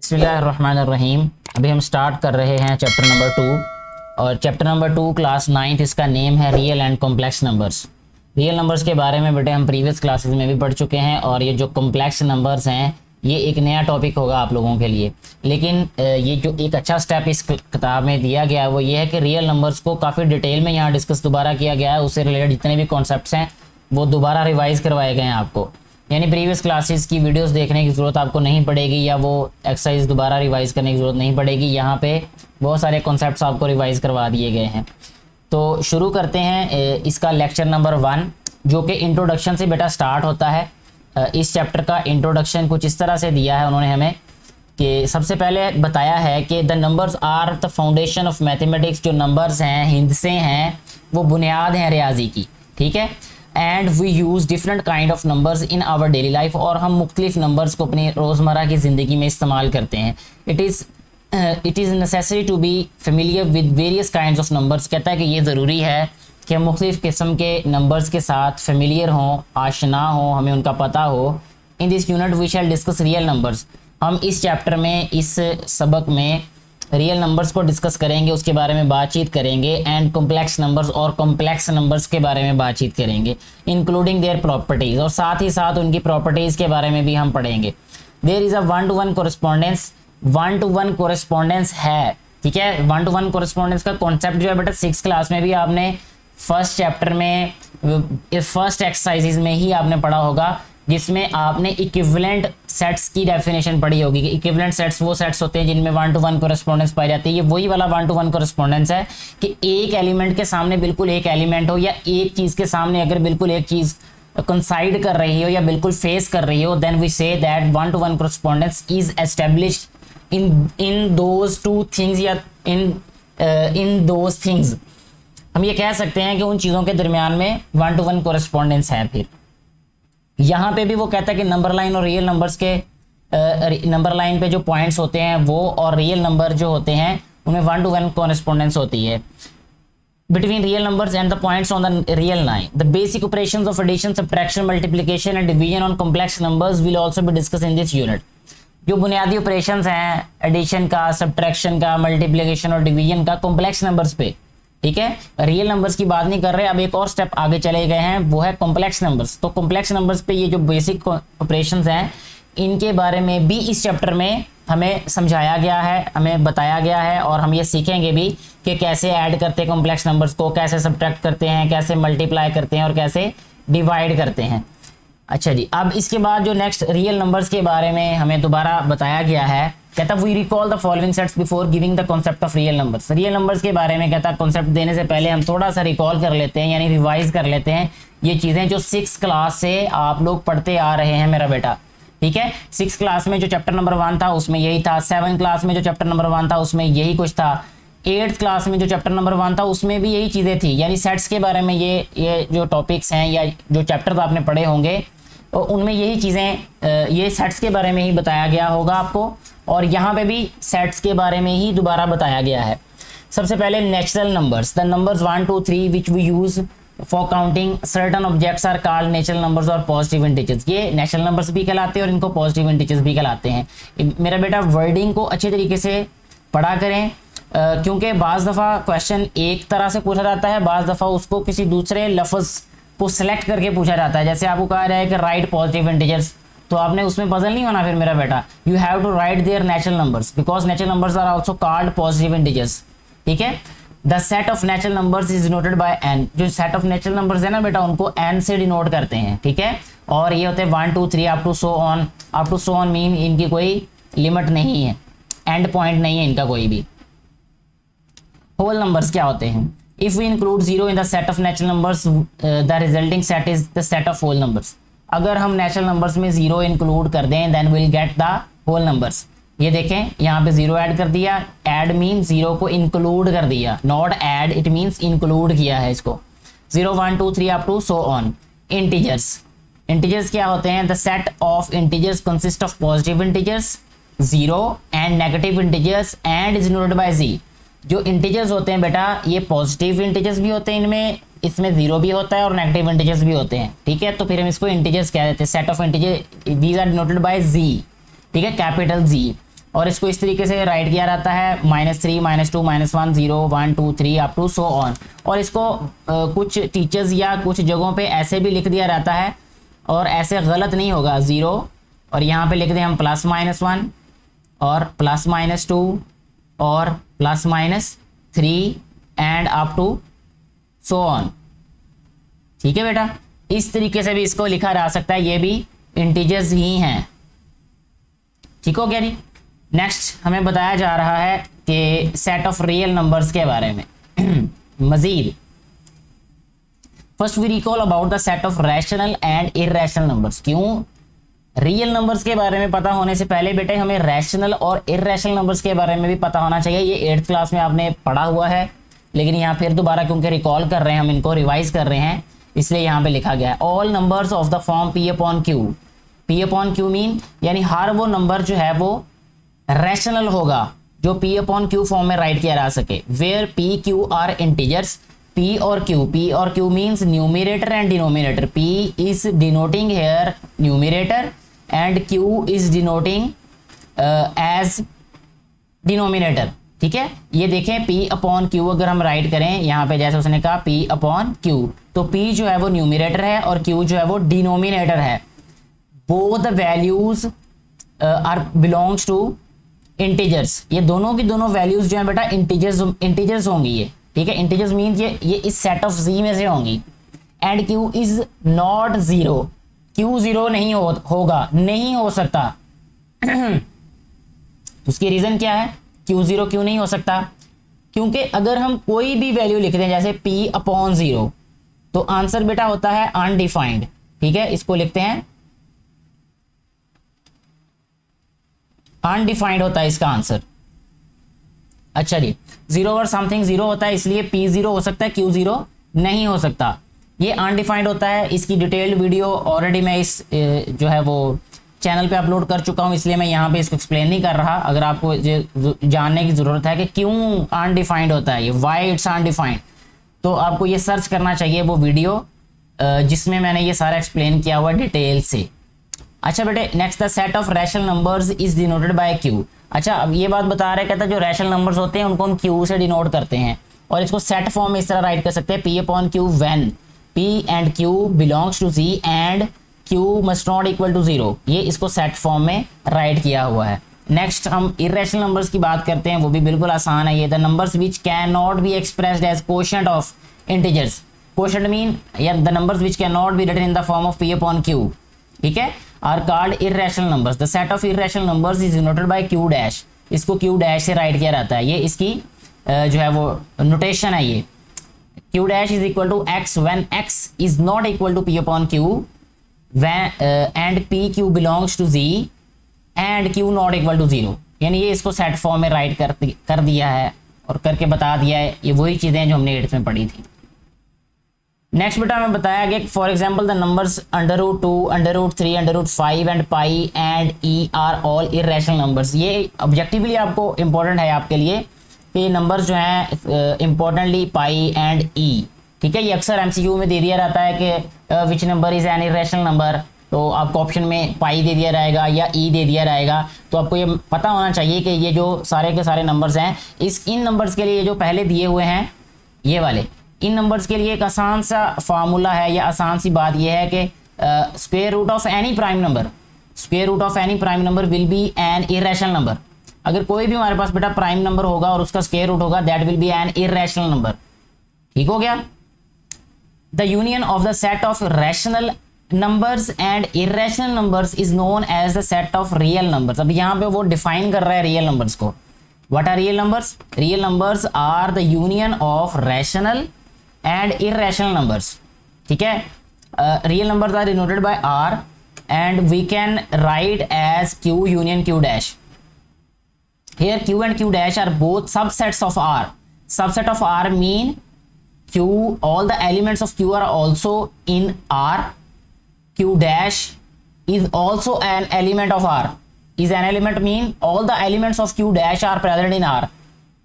बिस्मिल्लाहिर्रहमानिर्रहीम। अभी हम स्टार्ट कर रहे हैं चैप्टर नंबर 2 और चैप्टर नंबर 2 क्लास 9th, इसका नेम है real and complex numbers. Real numbers के बारे में बेटे हम प्रीवियस क्लासेस में भी पढ़ चुके हैं और ये जो कॉम्प्लेक्स नंबर्स हैं ये एक नया टॉपिक होगा आप लोगों के लिए। लेकिन ये जो एक अच्छा स्टेप इस किताब में दिया गया है वो ये है कि रियल नंबर्स को काफ़ी डिटेल में यहाँ डिस्कस दोबारा किया गया है। उससे रिलेटेड जितने भी कॉन्सेप्ट्स हैं वो दोबारा रिवाइज करवाए गए हैं आपको, यानी प्रीवियस क्लासेस की वीडियोस देखने की ज़रूरत आपको नहीं पड़ेगी या वो एक्सरसाइज दोबारा रिवाइज करने की ज़रूरत नहीं पड़ेगी। यहाँ पे बहुत सारे कॉन्सेप्ट्स आपको रिवाइज करवा दिए गए हैं। तो शुरू करते हैं इसका लेक्चर नंबर 1 जो कि इंट्रोडक्शन से बेटा स्टार्ट होता है। इस चैप्टर का इंट्रोडक्शन कुछ इस तरह से दिया है उन्होंने हमें कि सबसे पहले बताया है कि the numbers are the foundation of mathematics. जो नंबर्स हैं, हिंदसे हैं, वो बुनियाद हैं रियाजी की, ठीक है। And we use different kind of numbers in our daily life, और हम मुख्तलिफ नंबर्स को अपनी रोज़मर्रा की ज़िंदगी में इस्तेमाल करते हैं। It is necessary to be familiar with various kinds of numbers. कहता है कि ये ज़रूरी है कि हम मुख्तलिफ किस्म के नंबर्स के साथ फेमिलियर हों, आशना हों, हमें उनका पता हो। In this unit we shall discuss real numbers. हम इस चैप्टर में, इस सबक में रियल नंबर्स को डिस्कस करेंगे, उसके बारे में बातचीत करेंगे। एंड कॉम्प्लेक्स नंबर्स और कॉम्प्लेक्स नंबर्स के बारे में बातचीत करेंगे, इंक्लूडिंग देयर प्रॉपर्टीज़, और साथ ही साथ उनकी प्रॉपर्टीज़ के बारे में भी हम पढ़ेंगे। There is a 1-to-1 correspondence. 1-to-1 correspondence है, ठीक है। 1-to-1 कोरेस्पॉन्डेंस का कॉन्सेप्ट जो है बेटा 6th क्लास में भी आपने फर्स्ट चैप्टर में, फर्स्ट एक्सरसाइजेज में ही आपने पढ़ा होगा, जिसमें आपने इक्विवेलेंट सेट्स की डेफिनेशन पढ़ी होगी कि इक्विवेलेंट सेट्स वो सेट्स होते हैं जिनमें 1-to-1 कोरेस्पॉन्डेंस पाई जाती है। ये वही वाला 1-to-1 कोरेस्पॉन्डेंस है कि एक एलिमेंट के सामने बिल्कुल एक एलिमेंट हो, या एक चीज़ के सामने अगर बिल्कुल एक चीज़ कंसाइड कर रही हो या बिल्कुल फेस कर रही हो, then we say that 1-to-1 correspondence is established in those two things, या इन दोज थिंग्स। हम ये कह सकते हैं कि उन चीज़ों के दरमियान में 1-to-1 कोरेस्पॉन्डेंस है। फिर यहाँ पे भी वो कहता है कि नंबर लाइन और रियल नंबर्स के नंबर लाइन पे जो पॉइंट्स होते हैं वो और रियल नंबर जो होते हैं उनमें 1-to-1 कोरेस्पॉन्डेंस होती है between real numbers and the points on the real line. The basic operations of addition, subtraction, multiplication and division on complex numbers will also be discuss in this unit. जो बुनियादी operations हैं addition का, subtraction का, multiplication और division का complex numbers पे, ठीक है, रियल नंबर्स की बात नहीं कर रहे। अब एक और स्टेप आगे चले गए हैं, वो है कॉम्प्लेक्स नंबर्स। तो कॉम्प्लेक्स नंबर्स पे ये जो बेसिक ऑपरेशंस हैं इनके बारे में भी इस चैप्टर में हमें समझाया गया है, हमें बताया गया है, और हम ये सीखेंगे भी कि कैसे ऐड करते हैं कॉम्प्लेक्स नंबर्स को, कैसे सब्ट्रैक्ट करते हैं, कैसे मल्टीप्लाई करते हैं और कैसे डिवाइड करते हैं। अच्छा जी, अब इसके बाद जो नेक्स्ट रियल नंबर्स के बारे में हमें दोबारा बताया गया है, कहता we recall the following sets before giving the concept of real numbers. Real numbers के बारे में कहता कॉन्सेप्ट देने से पहले हम थोड़ा सा रिकॉल कर लेते हैं, यानी रिवाइज कर लेते हैं ये चीज़ें जो 6th क्लास से आप लोग पढ़ते आ रहे हैं मेरा बेटा, ठीक है। 6th क्लास में जो चैप्टर नंबर 1 था उसमें यही था, 7th क्लास में जो चैप्टर नंबर 1 था उसमें यही कुछ था, 8th क्लास में जो चैप्टर नंबर 1 था उसमें भी यही चीज़ें थी। यानी सेट्स के बारे में ये जो टॉपिक्स हैं या जो चैप्टर आपने पढ़े होंगे उनमें यही चीज़ें, ये सेट्स के बारे में ही बताया गया होगा आपको, और यहाँ पे भी सेट्स के बारे में ही दोबारा बताया गया है। सबसे पहले natural numbers, the numbers 1, 2, 3 which we use for counting certain objects are called natural numbers और पॉजिटिव इंटीजर्स। ये नेचुरल नंबर्स भी कहलाते हैं और इनको पॉजिटिव इंटीजर्स भी कहलाते हैं। मेरा बेटा वर्डिंग को अच्छे तरीके से पढ़ा करें, क्योंकि बाज़ दफ़ा क्वेश्चन एक तरह से पूछा जाता है, बाज़ दफ़ा उसको किसी दूसरे लफ्ज़ को सिलेक्ट करके पूछा जाता है। जैसे आपको कहा जाए कि राइट पॉजिटिव इंटीजर्स, तो आपने उसमें पजल नहीं होना फिर मेरा बेटा। You have to write there natural numbers because natural numbers are also called positive integers, ठीक है। The set of natural numbers is denoted by n। जो सेट ऑफ नेचुरल नंबर्स है ना बेटा उनको n से डिनोट करते हैं, ठीक है। और ये होते हैं 1, 2, 3 up to so on. Up to so on mean इनकी कोई लिमिट नहीं है, एंड पॉइंट नहीं है इनका कोई भी। होल नंबर्स क्या होते हैं? If we include 0 in the set of natural numbers, the resulting set is the set of whole numbers. अगर हम नेचुरल नंबर्स में 0 इंक्लूड कर दें then we'll get the whole numbers. ये देखें यहाँ पे 0 ऐड कर दिया, ऐड मीन 0 को इंक्लूड कर दिया, not add, it means include किया है इसको। 0, 1, 2, 3 up to so on. Integers, integers क्या होते हैं? The set of integers consist of positive integers 0 and negative integers and is denoted by z। जो इंटीजर्स होते हैं बेटा ये पॉजिटिव इंटीजर्स भी होते हैं, इनमें इसमें 0 भी होता है और नेगेटिव इंटीजर्स भी होते हैं, ठीक है। तो फिर हम इसको इंटीजर्स कह देते हैं। Set of integer these are denoted by z, ठीक है, कैपिटल Z। और इसको इस तरीके से राइट किया जाता है -3 -2 -1 0 1 2 3 अप टू सो ऑन। और इसको कुछ टीचर्स या कुछ जगहों पे ऐसे भी लिख दिया जाता है और ऐसे गलत नहीं होगा 0 और यहाँ पे लिख दें हम +-1 और +-2 और +-3 and up to so on. ठीक है बेटा, इस तरीके से भी इसको लिखा जा सकता है, ये भी इंटीजर्स ही हैं। ठीक हो गया जी। नेक्स्ट हमें बताया जा रहा है कि सेट ऑफ रियल नंबर्स के बारे में मजीद। First we recall about the set of rational and irrational numbers. क्यों? रियल नंबर्स के बारे में पता होने से पहले बेटे हमें रैशनल और इरैशनल नंबर्स के बारे में भी पता होना चाहिए। ये 8th क्लास में आपने पढ़ा हुआ है, लेकिन यहाँ फिर दोबारा क्योंकि रिकॉल कर रहे हैं, हम इनको रिवाइज कर रहे हैं, इसलिए यहाँ पे लिखा गया है all numbers of the form P upon Q। P upon Q mean यानी हर वो नंबर जो है वो रैशनल होगा जो P अपॉन Q फॉर्म में राइट किया जा सके। Where P Q are integers, P और Q means numerator and denominator. P is denoting here numerator and Q is denoting as denominator. ठीक है, ये देखें P अपॉन Q अगर हम राइट करें यहाँ पे जैसे उसने कहा P अपॉन Q, तो P जो है वो न्यूमिनेटर है और Q जो है वो डिनोमिनेटर है। Both values are belongs to integers. ये दोनों की दोनों वैल्यूज जो है बेटा इंटीजर्स होंगी ये। ठीक है, इंटीजर्स मीन ये इस सेट ऑफ Z में से होंगी। And Q is not 0, Q 0 नहीं होगा, नहीं हो सकता। उसकी रीजन क्या है? Q 0 क्यों नहीं हो सकता? क्योंकि अगर हम कोई भी वैल्यू लिख दें जैसे P अपॉन 0 तो आंसर बेटा होता है अनडिफाइंड। ठीक है, इसको लिखते हैं अनडिफाइंड होता है इसका आंसर। अच्छा जी, 0 और समथिंग 0 होता है, इसलिए P 0 हो सकता है, Q 0 नहीं हो सकता। ये अनडिफाइंड होता है। इसकी डिटेल्ड वीडियो ऑलरेडी मैं इस जो है वो चैनल पे अपलोड कर चुका हूं, इसलिए मैं यहाँ पे इसको एक्सप्लेन नहीं कर रहा। अगर आपको जानने की जरूरत है कि क्यों अनडिफाइंड होता है, ये व्हाई इट्स अनडिफाइंड, तो आपको ये सर्च करना चाहिए वो वीडियो जिसमें मैंने ये सारा एक्सप्लेन किया हुआ डिटेल से। अच्छा बेटे, next the set of rational numbers is denoted by Q। अच्छा, अब ये बात बता रहे, कहता है जो रैशनल नंबर्स होते हैं उनको हम Q से डिनोट करते हैं और इसको सेट फॉर्म में इस तरह राइट कर सकते हैं P upon Q when P and Q belongs to Z and Q must not equal to 0। ये इसको सेट फॉर्म में राइट किया हुआ है। नेक्स्ट हम इरेशनल नंबर्स की बात करते हैं, वो भी बिल्कुल आसान है। ये the numbers which can not be expressed as quotient of integers. Quotient mean या the numbers which can not be written in the form of P upon Q, ठीक है, are called irrational numbers. The set of irrational numbers is denoted by Q dash. इसको Q dash से write किया जाता है। ये इसकी जो है वो नोटेशन है। ये Q dash is equal to x when x is not equal to P upon Q and P Q belongs to Z and Q not equal to 0। यानी ये इसको सेट फॉर्म में राइट कर दिया है और करके बता दिया है। ये वही चीजें जो हमने 8th में पढ़ी थी। नेक्स्ट बेटा हमें बताया गया for example the numbers √2, √3, √5 and pi and E R all irrational numbers. ये ऑब्जेक्टिवली आपको इंपॉर्टेंट है आपके लिए कि ये नंबर्स जो हैं इंपॉर्टेंटली पाई एंड ई, ठीक है, ये अक्सर एमसीक्यू में दे दिया जाता है कि which number is an irrational number, तो आपको ऑप्शन में पाई दे दिया जाएगा या ई दे दिया जाएगा। तो आपको ये पता होना चाहिए कि ये जो सारे के सारे नंबर्स हैं इन नंबर्स के लिए जो पहले दिए हुए हैं ये वाले, इन नंबर्स के लिए एक आसान सा फार्मूला है या आसान सी बात यह है कि square root of any prime number, square root of any prime number will be an irrational number. अगर कोई भी हमारे पास बेटा प्राइम नंबर होगा और उसका स्क्वायर रूट होगा that will be an irrational number. ठीक हो गया। The union of the set of rational numbers and irrational numbers is known as the set of real numbers. अब यहाँ पे वो डिफाइन कर रहा है रियल नंबर्स को। What are real numbers? Real numbers are the union of rational and irrational numbers. ठीक है, real numbers are denoted by R and we can write as Q union Q dash. Here Q and Q dash are both subsets of R. Subset of R mean Q, all the elements of Q are also in R. Q dash is also an element of R. Is an element mean all the elements of Q dash are present in R.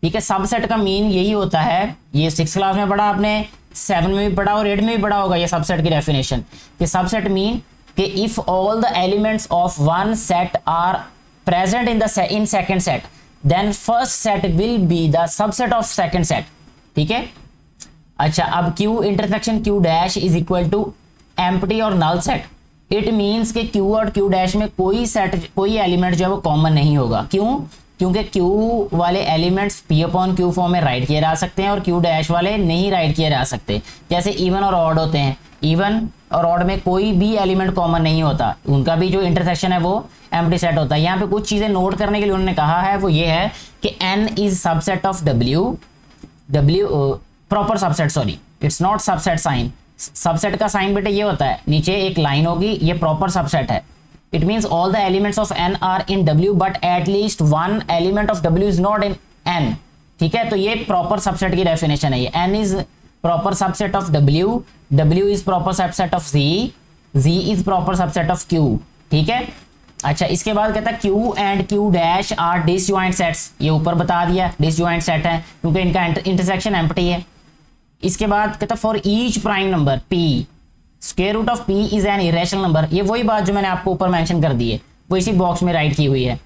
ठीक है, subset का mean यही होता है। ये 6th class में पढ़ा आपने, 7 में भी पढ़ा और 8 में भी पढ़ा होगा ये सबसेट की डेफिनेशन। कि सबसेट मीन कि if all the elements of one set are present in second set, then first set will be the subset of second set. ठीक है। अच्छा, अब Q intersection Q dash is equal to empty और null set. It means कि Q और Q dash में कोई element जो है वो कॉमन नहीं होगा। क्यों? क्योंकि Q वाले elements P upon Q form में राइट किए जा सकते हैं और Q डैश वाले नहीं राइट किए जा सकते। जैसे इवन और ऑड होते हैं, इवन और ऑड में कोई भी एलिमेंट कॉमन नहीं होता, उनका भी जो इंटरसेक्शन है वो एम्प्टी सेट होता है। यहाँ पे कुछ चीजें नोट करने के लिए उन्होंने कहा है, वो ये है कि n is subset of W proper subset, sorry it's not subset sign. Subset का साइन बेटे ये होता है, नीचे एक लाइन होगी, ये प्रॉपर सबसेट है। It means all the elements of n are in W but at least one element of W is not in n। ठीक है, तो ये प्रॉपर सबसेट की डेफिनेशन है। ये n is proper subset of W, W is proper subset of Z, Z is proper subset of Q। ठीक है। अच्छा, इसके बाद कहता है Q and Q dash are disjoint sets. ये ऊपर बता दिया डिसजॉइंट सेट है क्योंकि इनका इंटरसेक्शन एम्प्टी है। इसके बाद कहता है for each prime number P square root of P is an irrational number. ये वही बात जो मैंने आपको ऊपर मेंशन कर दी है, वो इसी बॉक्स में राइट की हुई है।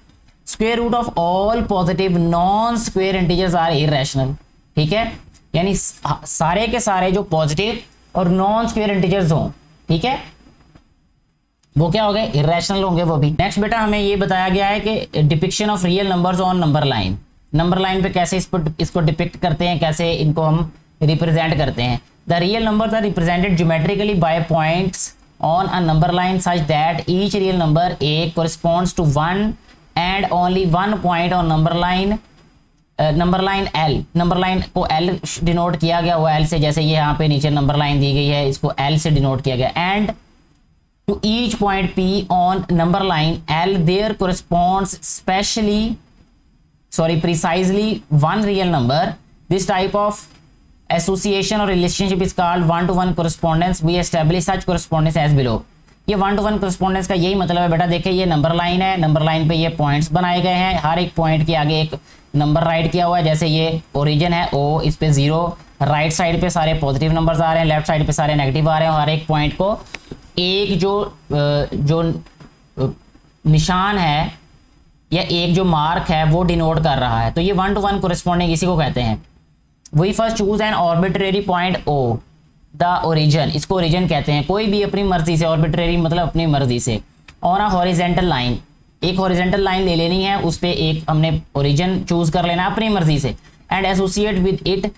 Square root of all positive non square integers are irrational. ठीक है, यानी सारे के सारे जो पॉजिटिव और नॉन स्क्वायर इंटीजर्स हों, ठीक है, वो क्या हो गए? इरेशनल होंगे वो भी। नेक्स्ट बेटा हमें ये बताया गया है कि depiction of real numbers on number line. Number line पे कैसे इसको डिपिक्ट करते हैं, कैसे इनको हम रिप्रेजेंट करते हैं। The real numbers are represented geometrically by points on a number line such that each real number a corresponds to one and only one point on number line L। Number line को L denote किया गया हुआ L से, जैसे ये यहाँ पे नीचे नंबर लाइन दी गई है, इसको L से डिनोट किया गया। And to each point P on number line L there corresponds precisely one real number. This type of association or relationship is called one-to-one correspondence. We establish such correspondence as below. ये one two one correspondence का यही मतलब है बेटा। देखिए ये number line है, number line पे ये पॉइंट्स बनाए गए हैं, हर एक पॉइंट के आगे एक नंबर राइट किया हुआ है। जैसे ये ओरिजिन है O, इस पे 0, राइट साइड पे सारे पॉजिटिव नंबर्स आ रहे हैं, लेफ्ट साइड पे सारे नेगेटिव आ रहे हैं। हर एक पॉइंट को एक जो निशान है या एक जो मार्क है वो डिनोट कर रहा है। तो ये वन टू वन कोरिस्पॉन्डिंग इसी को कहते हैं। We first choose an arbitrary point O the origin, इसको ओरिजिन कहते हैं। कोई भी अपनी मर्जी से, ऑर्बिट्रेरी मतलब अपनी मर्जी से, ऑन अ हॉरिजेंटल लाइन, एक हॉरिजेंटल लाइन ले लेनी है, उस पर एक हमने ओरिजिन चूज कर लेना अपनी मर्जी से। एंड एसोसिएट विद इट,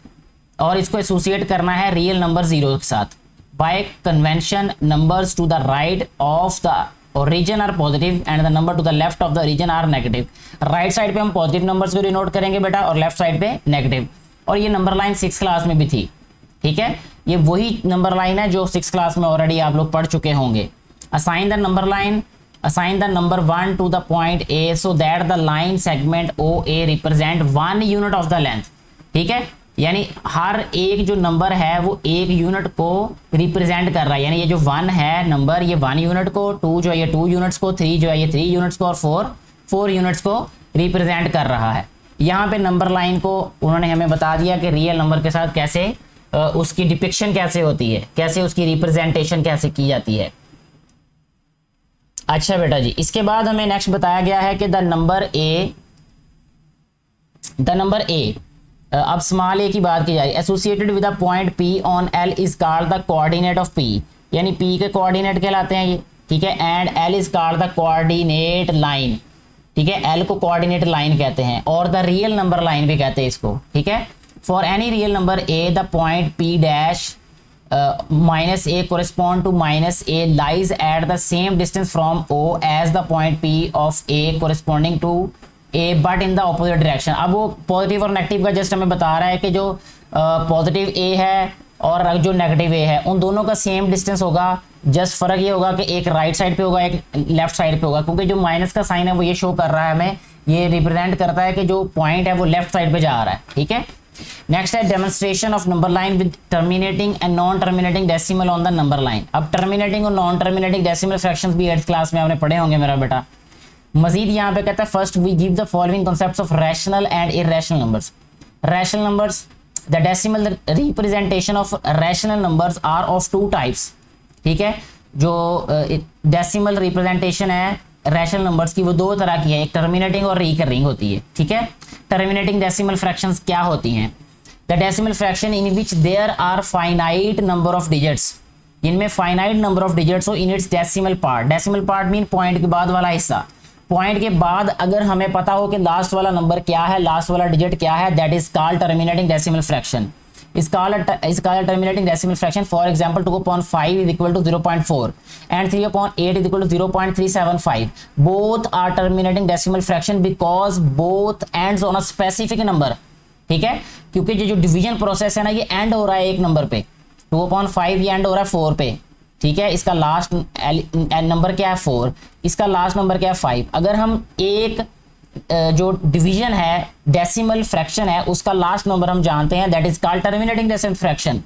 और इसको एसोसिएट करना है रियल नंबर 0 के साथ। By convention, numbers to the right of the origin are positive and the number to the left of the origin are negative. Right side पे हम positive numbers को denote करेंगे बेटा और लेफ्ट साइड पे negative. और ये नंबर लाइन 6 क्लास में भी थी। ठीक है, ये वही नंबर लाइन है जो 6 क्लास में ऑलरेडी आप लोग पढ़ चुके होंगे। Assign the number line, assign the number 1 to the point A so that the line segment OA represent 1 unit of the length. ठीक है, यानी हर एक जो नंबर है वो एक यूनिट को रिप्रेजेंट कर रहा है। यानी ये जो 1 है नंबर, ये 1 यूनिट को, 2 जो है ये 2 यूनिट्स को, 3 जो है ये 3 यूनिट्स को, और 4 यूनिट्स को रिप्रेजेंट कर रहा है। यहाँ पे नंबर लाइन को उन्होंने हमें बता दिया कि रियल नंबर के साथ कैसे उसकी डिपिक्शन कैसे होती है, कैसे उसकी रिप्रेजेंटेशन कैसे की जाती है। अच्छा बेटा जी, इसके बाद हमें नेक्स्ट बताया गया है कि द नंबर ए, अब स्मॉल ए की बात की जाए, associated with a point P on L is called the coordinate of P। यानी P के कोऑर्डिनेट कहलाते हैं ये। ठीक है, and L is called the coordinate line. ठीक है, L को कोऑर्डिनेट लाइन कहते हैं और द रियल नंबर लाइन भी कहते हैं इसको। ठीक है, for any real number A the point P dash minus A correspond to minus A lies at the same distance from O as the point P of A corresponding to A but in the opposite direction। अब वो positive और negative का just हमें बता रहा है कि जो पॉजिटिव A है और जो नेगेटिव A है उन दोनों का सेम डिस्टेंस होगा। जस्ट फर्क ये होगा कि एक राइट साइड पे होगा, एक लेफ्ट साइड पे होगा, क्योंकि जो माइनस का साइन है वो ये शो कर रहा है हमें, ये रिप्रेजेंट करता है कि जो पॉइंट है वो लेफ्ट साइड पे जा रहा है। ठीक है, नेक्स्ट है demonstration of number line with terminating and non terminating decimal on the number line. अब टर्मिनेटिंग और नॉन टर्मिनेटिंग डेसिमल फ्रैक्शंस भी 8th क्लास में आपने पढ़े होंगे मेरा बेटा। मजीद यहाँ पे कहता है first we give the following concepts of rational and irrational numbers. Rational numbers, the decimal representation of rational numbers are of 2 types. ठीक है, जो डेसिमल रिप्रेजेंटेशन है रैशनल नंबर्स की वो दो तरह की है, एक टर्मिनेटिंग और रिकरिंग होती है, ठीक है। टर्मिनेटिंग डेसिमल फ्रैक्शंस क्या होती हैं? The decimal fraction in which there are finite number of digits, इनमें फाइनाइट नंबर ऑफ डिजिट्स हो in its decimal part. Decimal part mean point के बाद वाला हिस्सा। पॉइंट के बाद अगर हमें पता हो कि लास्ट वाला नंबर क्या है, लास्ट वाला डिजिट क्या है, that is called terminating decimal fraction. is called terminating decimal fraction. For example, 2/5 is equal to 0.4 and 3/8 is equal to 0.375. Both are terminating decimal fraction because both ends on a specific number. ठीक है, क्योंकि जो division process है ना, ये and हो रहा है एक नंबर पे। 2/5 ये एंड हो रहा है 4 पे, ठीक है। इसका लास्ट नंबर क्या है 4, इसका लास्ट नंबर क्या है 5। अगर हम एक जो डिवीजन है, डेसिमल फ्रैक्शन है, उसका लास्ट नंबर हम जानते हैं, that is called terminating decimal fraction.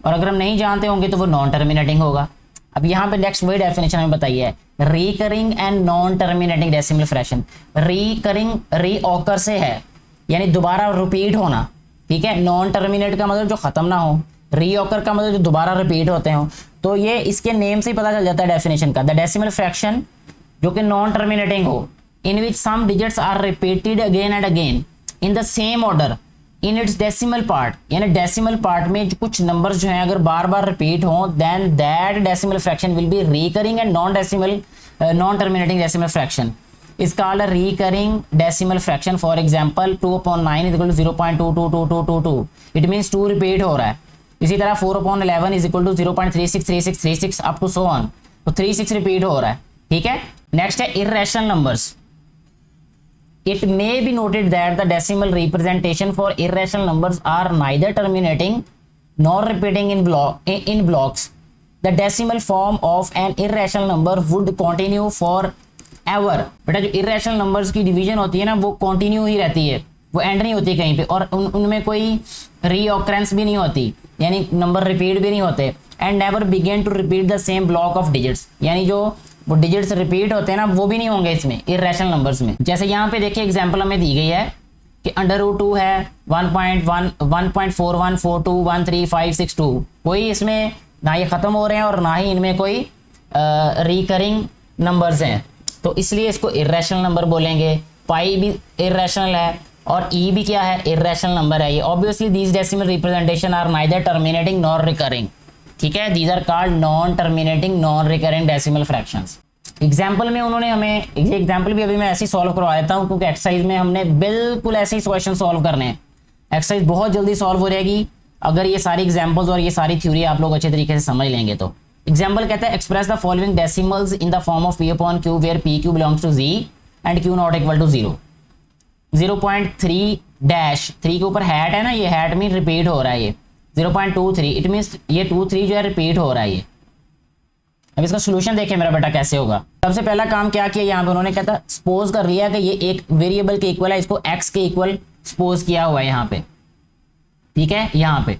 और अगर हम नहीं जानते होंगे तो वो नॉन टर्मिनेटिंग होगा। अब यहाँ पे नेक्स्ट वही डेफिनेशन हमें बताइए, recurring and non terminating decimal fraction. Recurring reoccur से है, यानी दोबारा रिपीट होना, ठीक है। नॉन टर्मिनेट का मतलब जो खत्म ना हो, रीऑकर का मतलब जो दोबारा रिपीट होते हो। तो ये इसके नेम से ही पता चल जाता है डेफिनेशन का। द डेसिमल फ्रैक्शन जो कि नॉन टर्मिनेटिंग हो, in which some digits are repeated again and again in the same order in its decimal part, यानी डेसिमल पार्ट में जो कुछ नंबर्स जो हैं अगर बार बार रिपीट हों, then that decimal fraction will be recurring and non terminating decimal fraction is called a recurring decimal fraction. For example, 2/9 is equal to 0.22222, it means 2 repeat हो रहा है। इसी तरह 4/11 is equal to 0.363636 up to so on, तो 36 repeat हो रहा है, ठीक है। नेक्स्ट है irrational numbers. It may be noted that the decimal representation for irrational numbers are neither terminating nor repeating in blocks. The decimal form of an irrational number would continue forever. बेटा जो irrational numbers की division होती है ना, वो continue ही रहती है, वो एंड नहीं होती कहीं पे, और उनमें कोई रीऑकरेंस भी नहीं होती, यानी नंबर रिपीट भी नहीं होते। And never begin to repeat the same block of digits, यानी जो वो डिजिट्स रिपीट होते हैं ना, वो भी नहीं होंगे इसमें इर्रेशनल नंबर्स में। जैसे यहाँ पे देखिए एग्जांपल हमें दी गई है कि √2 है 1.1 1.4142135662, कोई इसमें ना ये ख़त्म हो रहे हैं और ना ही इनमें कोई रिकरिंग नंबर्स हैं, तो इसलिए इसको इर्रेशनल नंबर बोलेंगे। पाई भी इर्रेशनल है और ई भी क्या है, इर्रेशनल नंबर है ये। Obviously these decimal representation are neither terminating nor recurring, ठीक है। These are called non terminating non recurring decimal fractions. Example में उन्होंने हमें, ये एग्जाम्पल भी अभी मैं ऐसे ही सॉल्व करवा देता हूँ, क्योंकि एक्सरसाइज में हमने बिल्कुल ऐसे ही क्वेश्चन सॉल्व करने हैं। एक्सरसाइज बहुत जल्दी सॉल्व हो जाएगी अगर ये सारी एग्जाम्पल्स और ये सारी थ्योरी आप लोग अच्छे तरीके से समझ लेंगे तो। एग्जाम्पल कहता है express the following decimals in the form of P/Q where PQ belongs to Z and Q not equal to 0। 0.3 dash 3 के ऊपर हैट है ना, ये हैट मीन रिपीट हो रहा है, ये 0.23 इट मीन्स ये 23 जो है रिपीट हो रहा है ये। अब इसका सोल्यूशन देखें मेरा बेटा कैसे होगा। सबसे पहला काम क्या किया यहाँ पे उन्होंने, कहता सपोज कर लिया कि ये एक वेरिएबल के इक्वल है, इसको x के इक्वल सपोज किया हुआ है यहाँ पे, ठीक है। यहाँ पे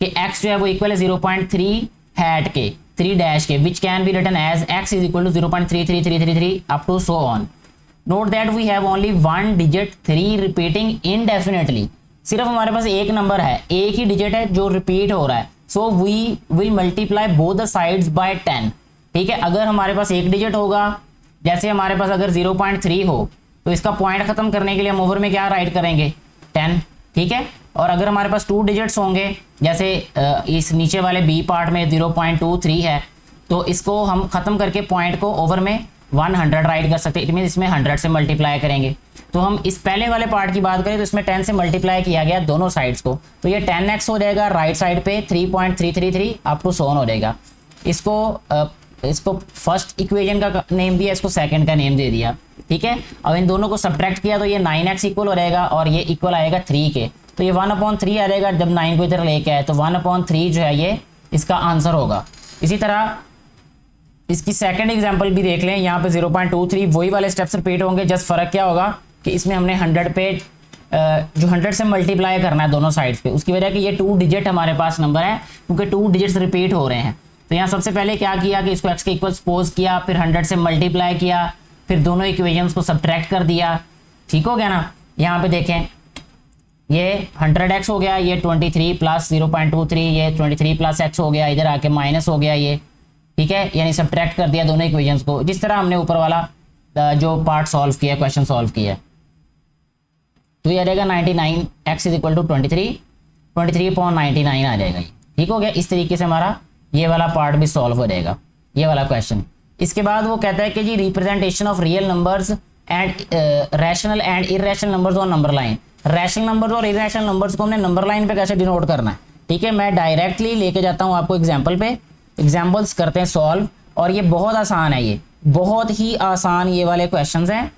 कि x जो है वो इक्वल है 0.3 हैट के 3 डैश के, which can be written as x is equal to 0.33333 up to so on. Note that we have only one digit 3 repeating indefinitely. सिर्फ हमारे पास एक नंबर है, एक ही डिजिट है जो रिपीट हो रहा है, so we will multiply both the sides by 10, ठीक है। अगर हमारे पास एक डिजिट होगा, जैसे हमारे पास अगर 0.3 हो, तो इसका पॉइंट खत्म करने के लिए हम ओवर में क्या राइट करेंगे 10, ठीक है। और अगर हमारे पास 2 डिजिट्स होंगे, जैसे इस नीचे वाले बी पार्ट में 0.23 है, तो इसको हम खत्म करके पॉइंट को ओवर में 100 राइट कर सकते हैं। इट मीन इसमें 100 से मल्टीप्लाई करेंगे। तो हम इस पहले वाले पार्ट की बात करें तो इसमें 10 से मल्टीप्लाई किया गया दोनों साइड्स को, तो ये 10x हो जाएगा राइट साइड पे 3.333 अप टू सोन हो जाएगा। इसको फर्स्ट इक्वेशन का नेम दिया, इसको सेकंड का नेम दे दिया, ठीक है। अब इन दोनों को सब्ट्रैक्ट किया तो ये 9x इक्वल हो जाएगा और ये इक्वल आएगा 3 के, तो ये 1/3 आ जाएगा। जब 9 को इधर लेके आए तो 1/3 जो है ये इसका आंसर होगा। इसी तरह इसकी सेकंड एग्जांपल भी देख लें, यहाँ पे 0.23 वही वाले स्टेप्स रिपीट होंगे, जस्ट फर्क क्या होगा कि इसमें हमने 100 पे जो 100 से मल्टीप्लाई करना है दोनों साइड्स पे, उसकी वजह कि ये 2 डिजिट हमारे पास नंबर है, क्योंकि 2 डिजिट्स रिपीट हो रहे हैं। तो यहाँ सबसे पहले क्या किया कि इसको x के इक्वल सपोज किया, फिर 100 से मल्टीप्लाई किया, फिर दोनों इक्वेशंस को सब्ट्रैक्ट कर दिया, ठीक हो गया ना। यहाँ पे देखें ये 100x हो गया, ये 23 प्लस 0.23 ये 23 प्लस x हो गया, इधर आके माइनस हो गया ये, ठीक है, यानी सब्ट्रैक्ट कर दिया दोनों इक्वेशंस को, जिस तरह हमने ऊपर वाला जो पार्ट सॉल्व किया है, क्वेश्चन सॉल्व किया है। तो ये आ जाएगा 99 x इज इक्वल टू 23.99 आ जाएगा ये। ठीक हो गया। इस तरीके से हमारा ये वाला पार्ट भी सॉल्व हो जाएगा, ये वाला क्वेश्चन। इसके बाद वो कहता है कि जी representation of real numbers and rational and irrational numbers on number line. Rational numbers और इरेशनल नंबर्स को हमने नंबर लाइन पे कैसे डिनोट करना है। ठीक है, मैं डायरेक्टली लेके जाता हूँ आपको एग्जाम्पल पे, एग्जाम्पल्स करते हैं सॉल्व। और ये बहुत आसान है, ये बहुत ही आसान ये वाले क्वेश्चन हैं।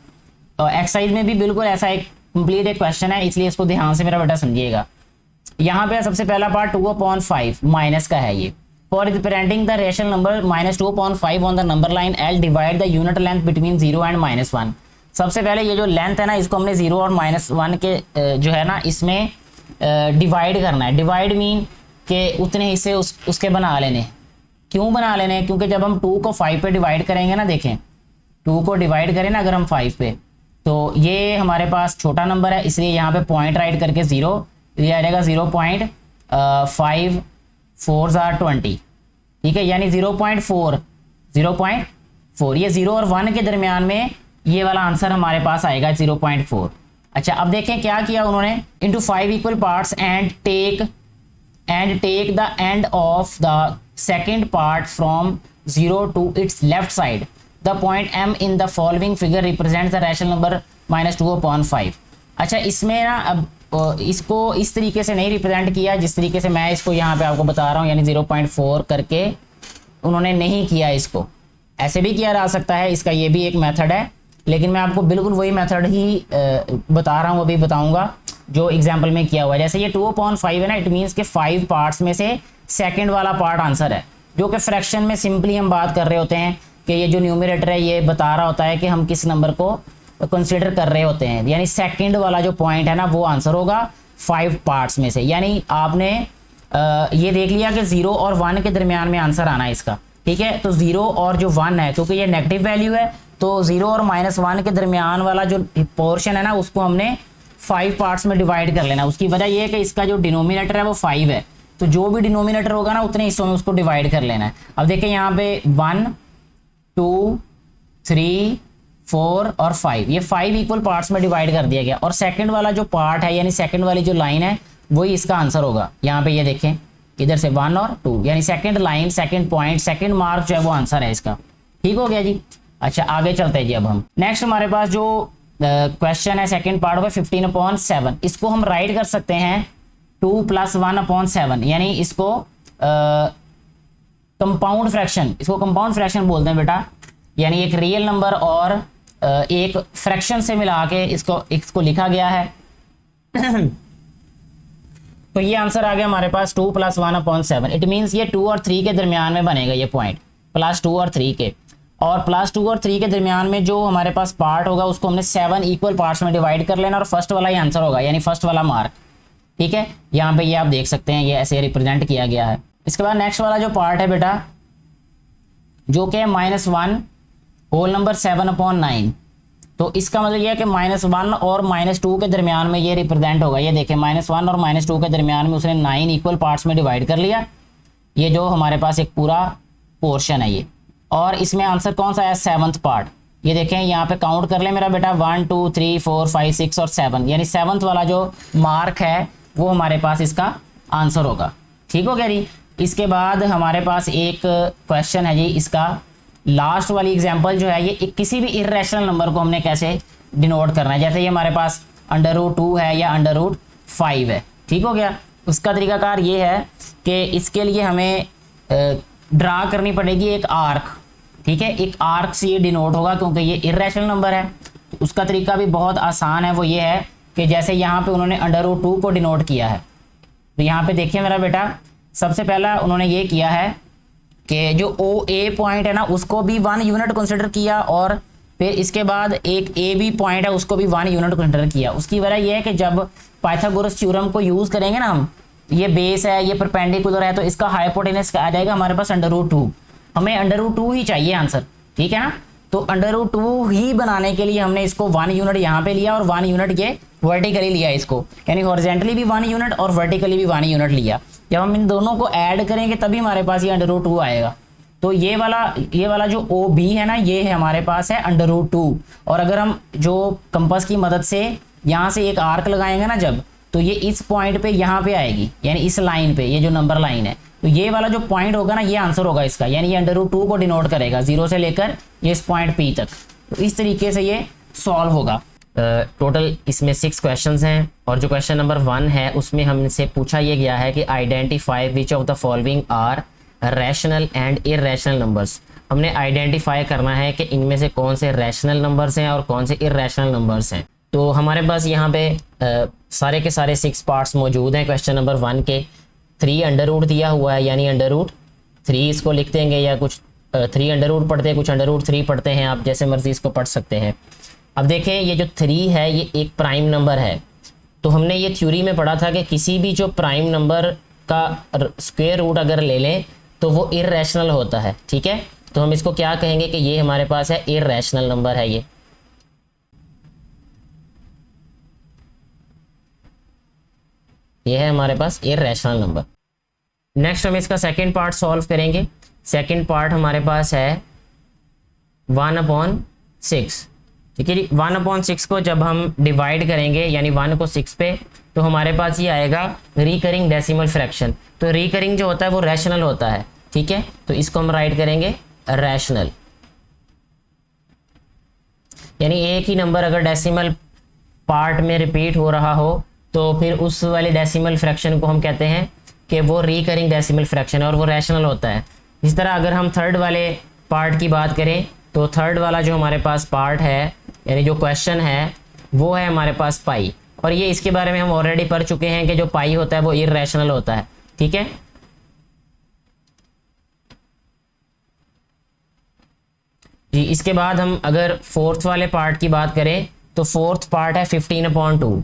और एक्सरसाइज में भी बिल्कुल ऐसा एक कंप्लीट एक क्वेश्चन है, इसलिए इसको ध्यान से मेरा बेटा समझिएगा। यहाँ पे सबसे पहला पार्ट 2/5 माइनस का है ये। For representing the rational number -2/5 on the number line L divide the unit length between 0 and -1। सबसे पहले ये जो लेंथ है ना, इसको हमने 0 और -1 के जो है ना इसमें डिवाइड करना है। डिवाइड मीन के उतने हिस्से उसके बना लेने। क्यों बना लेने? क्योंकि जब हम 2 को 5 पे डिवाइड करेंगे ना, देखें 2 को डिवाइड करें ना अगर हम 5 पे, तो ये हमारे पास छोटा नंबर है, इसलिए यहाँ पे पॉइंट राइट करके 0, ये आ जाएगा 0.5 4 * 20। ठीक है, यानी 0.4 ये 0 और 1 के दरमियान में ये वाला आंसर हमारे पास आएगा 0.4। अच्छा, अब देखें क्या किया उन्होंने, into 5 equal parts and take the end of the second part from 0 to its left side. The point m in the following figure represent the rational number -2/5। अच्छा, इसमें ना अब इसको इस तरीके से नहीं रिप्रेजेंट किया जिस तरीके से मैं इसको यहाँ पे आपको बता रहा हूँ, यानी 0.4 करके उन्होंने नहीं किया। इसको ऐसे भी किया जा सकता है, इसका ये भी एक मेथड है, लेकिन मैं आपको बिल्कुल वही मेथड ही बता रहा हूँ, वो भी बताऊँगा जो एग्जाम्पल में किया हुआ है। जैसे ये 2/5 है ना, इट मीन्स के 5 पार्ट्स में से सेकेंड वाला पार्ट आंसर है, जो कि फ्रैक्शन में सिंपली हम बात कर रहे होते हैं कि ये जो न्यूमरेटर है ये बता रहा होता है कि हम किस नंबर को कंसीडर कर रहे होते हैं, यानी सेकंड वाला जो पॉइंट है ना वो आंसर होगा 5 पार्ट्स में से। यानी आपने ये देख लिया कि 0 और 1 के दरमियान में आंसर आना है इसका। ठीक है, तो 0 और जो 1 है, क्योंकि ये नेगेटिव वैल्यू है, तो 0 और -1 के दरमियान वाला जो पोर्शन है ना उसको हमने 5 पार्ट्स में डिवाइड कर लेना। उसकी वजह यह है कि इसका जो डिनोमिनेटर है वो 5 है, तो जो भी डिनोमिनेटर होगा ना उतने हिस्सों में उसको डिवाइड कर लेना है। अब देखिए यहाँ पे 1 2 3 4 और 5, ये 5 इक्वल पार्ट्स में डिवाइड कर दिया गया। और सेकंड वाला जो पार्ट है, यानी सेकंड वाली जो लाइन है, वही इसका आंसर होगा। यहाँ पे ये देखें इधर से 1 और 2, यानी second line, second point, second mark जो है वो आंसर है इसका। ठीक हो गया जी। अच्छा, आगे चलते हैं जी। अब हम नेक्स्ट हमारे पास जो क्वेश्चन है सेकंड पार्ट में 15/7, इसको हम राइट कर सकते हैं 2 + 1/7, यानी इसको कंपाउंड फ्रैक्शन, इसको कंपाउंड फ्रैक्शन बोलते हैं बेटा, यानी एक रियल नंबर और एक फ्रैक्शन से मिला के इसको लिखा गया है। तो ये आंसर आ गया हमारे पास 2 + 1/7। इट मीन्स ये 2 और 3 के दरमियान में बनेगा ये पॉइंट, +2 और 3 के। और +2 और 3 के दरमियान में जो हमारे पास पार्ट होगा उसको हमने 7 इक्वल पार्ट्स में डिवाइड कर लेना और फर्स्ट वाला ही आंसर होगा, यानी फर्स्ट वाला मार्क। ठीक है, यहाँ पे ये आप देख सकते हैं, ये ऐसे रिप्रेजेंट किया गया है। इसके बाद नेक्स्ट वाला जो पार्ट है बेटा, जो कि है -1 होल नंबर 7/9। तो इसका मतलब ये है कि -1 और -2 के दरमियान में ये रिप्रेजेंट होगा। ये देखें, -1 और -2 के दरमियान में उसने 9 इक्वल पार्ट्स में डिवाइड कर लिया। ये जो हमारे पास एक पूरा पोर्शन है ये, और इसमें आंसर कौन सा है? 7th part. ये देखें, यहाँ पे काउंट कर ले मेरा बेटा, 1 2 3 4 5 6 और 7, यानी 7th वाला जो मार्क है वो हमारे पास इसका आंसर होगा। ठीक हो गया जी। इसके बाद हमारे पास एक क्वेश्चन है जी, इसका लास्ट वाली एग्जांपल जो है, ये किसी भी इर्रेशनल नंबर को हमने कैसे डिनोट करना है। जैसे ये हमारे पास √2 है या √5 है। ठीक हो गया। उसका तरीकाकार ये है कि इसके लिए हमें ड्रा करनी पड़ेगी एक आर्क। ठीक है, एक आर्क से ये डिनोट होगा क्योंकि ये इर्रेशनल नंबर है। तो उसका तरीका भी बहुत आसान है, वो ये है कि जैसे यहाँ पे उन्होंने √2 को डिनोट किया है, तो यहाँ पे देखिए मेरा बेटा, सबसे पहला उन्होंने ये किया है कि जो OA पॉइंट है ना उसको भी 1 यूनिट कंसिडर किया, और फिर इसके बाद एक AB पॉइंट है उसको भी 1 यूनिट कंसिडर किया। उसकी वजह यह है कि जब पाइथागोरस थ्योरम को यूज़ करेंगे ना हम, ये बेस है, ये परपेंडिकुलर है, तो इसका हाइपोटेनस आ जाएगा हमारे पास √2। हमें √2 ही चाहिए आंसर। ठीक है ना, तो √2 ही बनाने के लिए हमने इसको 1 यूनिट यहाँ पे लिया और 1 यूनिट ये वर्टिकली लिया इसको, यानी हॉरिजॉन्टली भी 1 यूनिट और वर्टिकली भी 1 यूनिट लिया। जब हम इन दोनों को ऐड करेंगे तभी हमारे पास ये √2 आएगा। तो ये वाला जो ओ बी है ना, ये है हमारे पास है √2। और अगर हम जो कंपास की मदद से यहाँ से एक आर्क लगाएंगे ना जब, तो ये इस पॉइंट पे यहाँ पे आएगी, यानी इस लाइन पे, ये जो नंबर लाइन है, तो ये वाला जो पॉइंट होगा ना, ये आंसर होगा इसका, यानी ये √2 को डिनोट करेगा 0 से लेकर ये इस पॉइंट P तक। तो इस तरीके से ये सॉल्व होगा। टोटल इसमें 6 क्वेश्चंस हैं और जो क्वेश्चन नंबर 1 है उसमें हमसे पूछा ये गया है कि identify which of the following are rational and irrational numbers. हमने आइडेंटिफाई करना है कि इनमें से कौन से रैशनल नंबर्स हैं और कौन से इररेशनल नंबर्स हैं। तो हमारे पास यहाँ पे सारे के सारे 6 पार्ट्स मौजूद हैं क्वेश्चन नंबर 1 के। 3 दिया हुआ है, यानी √3 इसको लिख देंगे, या कुछ 3 पढ़ते हैं, कुछ √3 पढ़ते हैं, आप जैसे मर्जी इसको पढ़ सकते हैं। अब देखें, ये जो 3 है ये एक प्राइम नंबर है। तो हमने ये थ्योरी में पढ़ा था कि किसी भी जो प्राइम नंबर का स्क्वायर रूट अगर ले लें तो वो इररेशनल होता है, ठीक है। तो हम इसको क्या कहेंगे कि ये हमारे पास है इररेशनल नंबर है। ये है हमारे पास इररेशनल नंबर। नेक्स्ट हम इसका सेकंड पार्ट सॉल्व करेंगे। सेकंड पार्ट हमारे पास है 1/6, ठीक है जी। 1/6 को जब हम डिवाइड करेंगे, यानी 1 को 6 पे, तो हमारे पास ये आएगा रिकरिंग डेसिमल फ्रैक्शन। तो रिकरिंग जो होता है वो रैशनल होता है, ठीक है। तो इसको हम राइट करेंगे रैशनल, यानी एक ही नंबर अगर डेसिमल पार्ट में रिपीट हो रहा हो तो फिर उस वाले डेसिमल फ्रैक्शन को हम कहते हैं कि वो रिकरिंग डेसिमल फ्रैक्शन है और वो रैशनल होता है। इस तरह अगर हम थर्ड वाले पार्ट की बात करें तो थर्ड वाला जो हमारे पास पार्ट है, यानी जो क्वेश्चन है, वो है हमारे पास पाई। और ये इसके बारे में हम ऑलरेडी पढ़ चुके हैं कि जो पाई होता है वो इररेशनल होता है, ठीक है। जी, इसके बाद हम अगर फोर्थ वाले पार्ट की बात करें तो फोर्थ पार्ट है 15/2।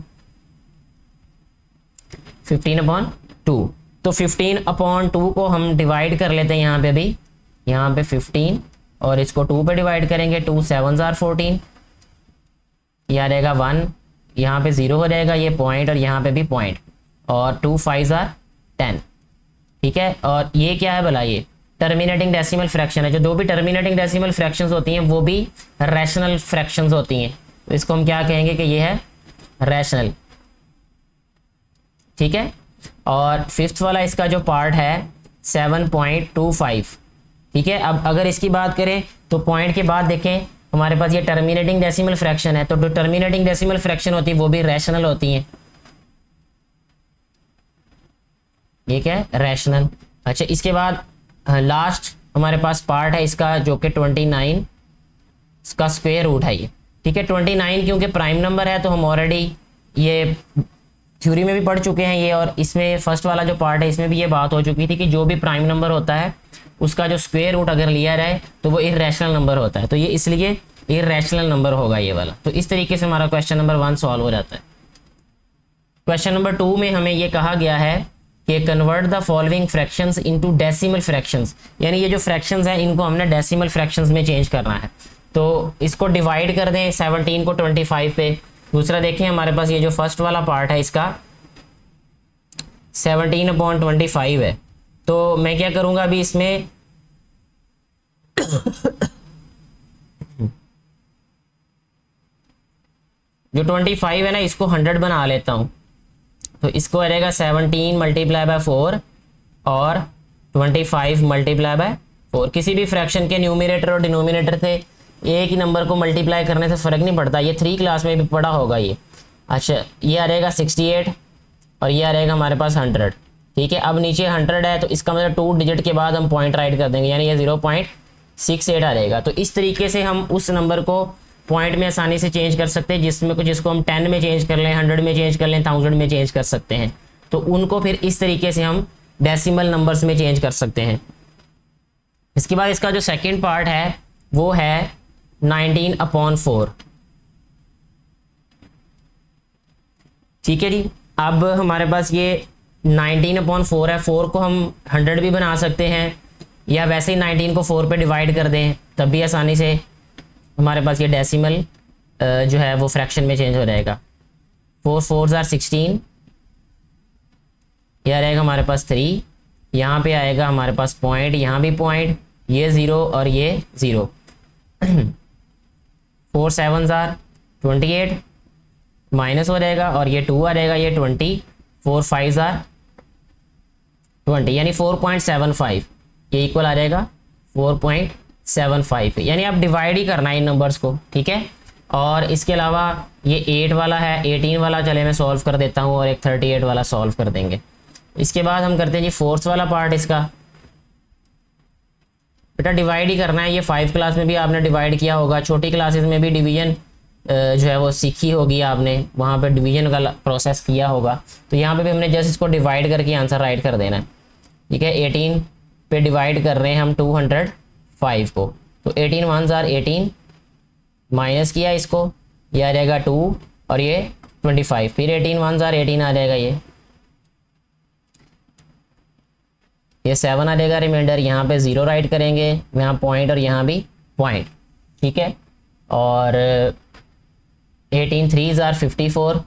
15/2, तो 15/2 को हम डिवाइड कर लेते हैं यहाँ पे भी, यहाँ पे 15 और इसको 2 पे डिवाइड करेंगे। 2 7s are 14, यह आ जाएगा 1, यहाँ पे 0 हो जाएगा ये पॉइंट और यहाँ पे भी पॉइंट, और 2 5s are 10, ठीक है। और ये क्या है भला, ये टर्मिनेटिंग डेसिमल फ्रैक्शन है। जो भी टर्मिनेटिंग डेसिमल फ्रैक्शंस होती हैं वो भी रैशनल फ्रैक्शंस होती हैं, तो इसको हम क्या कहेंगे कि ये है रैशनल, ठीक है। और फिफ्थ वाला इसका जो पार्ट है 7.25, ठीक है। अब अगर इसकी बात करें तो पॉइंट के बाद देखें हमारे पास ये टर्मिनेटिंग डेसिमल फ्रैक्शन है, तो जो टर्मिनेटिंग डेसिमल फ्रैक्शन होती है वो भी रैशनल होती हैं, ये क्या है, रैशनल। अच्छा, इसके बाद लास्ट हमारे पास पार्ट है इसका जो कि 29, इसका स्क्वायर रूट है ये, ठीक है। 29 क्योंकि प्राइम नंबर है तो हम ऑलरेडी ये थ्योरी में भी पढ़ चुके हैं ये, और इसमें फर्स्ट वाला जो पार्ट है इसमें भी ये बात हो चुकी थी कि जो भी प्राइम नंबर होता है उसका जो स्क्वायर रूट अगर लिया जाए तो वो इररेशनल नंबर होता है, तो ये इसलिए इररेशनल नंबर होगा ये वाला। तो इस तरीके से हमारा क्वेश्चन नंबर 1 सॉल्व हो जाता है। क्वेश्चन नंबर 2 में हमें ये कहा गया है कि convert the following fractions into decimal fractions, यानी ये जो फ्रैक्शंस हैं इनको हमने डेसिमल फ्रैक्शंस में चेंज करना है। तो इसको डिवाइड कर दें 17 को 25 पे। दूसरा देखें हमारे पास ये जो फर्स्ट वाला पार्ट है इसका 17/25 है, तो मैं क्या करूंगा अभी इसमें जो 25 है ना इसको 100 बना लेता हूं, तो इसको आ जाएगा 17 × 4 और 25 × 4। किसी भी फ्रैक्शन के न्यूमरेटर और डिनोमिनेटर से एक ही नंबर को मल्टीप्लाई करने से फ़र्क नहीं पड़ता, ये 3 क्लास में भी पढ़ा होगा ये। अच्छा, ये आ जाएगा 68 और ये आ जाएगा हमारे पास 100, ठीक है। अब नीचे 100 है तो इसका मतलब 2 डिजिट के बाद हम पॉइंट राइट कर देंगे, यानी ये 0.68 आ जाएगा। तो इस तरीके से हम उस नंबर को पॉइंट में आसानी से चेंज कर सकते हैं, जिसको हम 10 में चेंज कर लें, 100 में चेंज कर लें, 1000 में चेंज कर सकते हैं। तो उनको फिर इस तरीके से हम डेसिमल नंबर्स में चेंज कर सकते हैं। इसके बाद इसका जो सेकेंड पार्ट है वो है 19/4, ठीक है जी। अब हमारे पास ये 19/4 है, 4 को हम 100 भी बना सकते हैं या वैसे ही 19 को 4 पे डिवाइड कर दें, तब भी आसानी से हमारे पास ये डेसिमल जो है वो फ्रैक्शन में चेंज हो जाएगा। 4 4s are 16, यह रहेगा हमारे पास 3, यहाँ पे आएगा हमारे पास पॉइंट, यहाँ भी पॉइंट, ये 0 और ये 0। 4 7 जार 28 माइनस हो जाएगा और ये 2 आ जाएगा, ये 20। 4 5 जार 20 यानी 4.75, ये इक्वल आ जाएगा 4.75। यानी आप डिवाइड ही करना है इन नंबर्स को, ठीक है। और इसके अलावा ये 8 वाला है, 18 वाला चले मैं सॉल्व कर देता हूँ और एक 38 वाला सॉल्व कर देंगे। इसके बाद हम करते हैं जी फोर्थ वाला पार्ट इसका। बेटा डिवाइड ही करना है, ये 5 क्लास में भी आपने डिवाइड किया होगा, छोटी क्लासेस में भी डिवीजन जो है वो सीखी होगी आपने, वहाँ पे डिवीजन का प्रोसेस किया होगा। तो यहाँ पे भी हमने जस्ट इसको डिवाइड करके आंसर राइट कर देना है, ठीक है। 18 पे डिवाइड कर रहे हैं हम 205 को, तो 18 1 जार 18 माइनस किया इसको, ये आ जाएगा 2 और ये 25, फिर 18 1 जार 18 आ जाएगा, ये 7 आ जाएगा रिमाइंडर। यहाँ पे 0 राइट करेंगे, यहाँ पॉइंट और यहाँ भी पॉइंट, ठीक है। और 18 3 जार 54,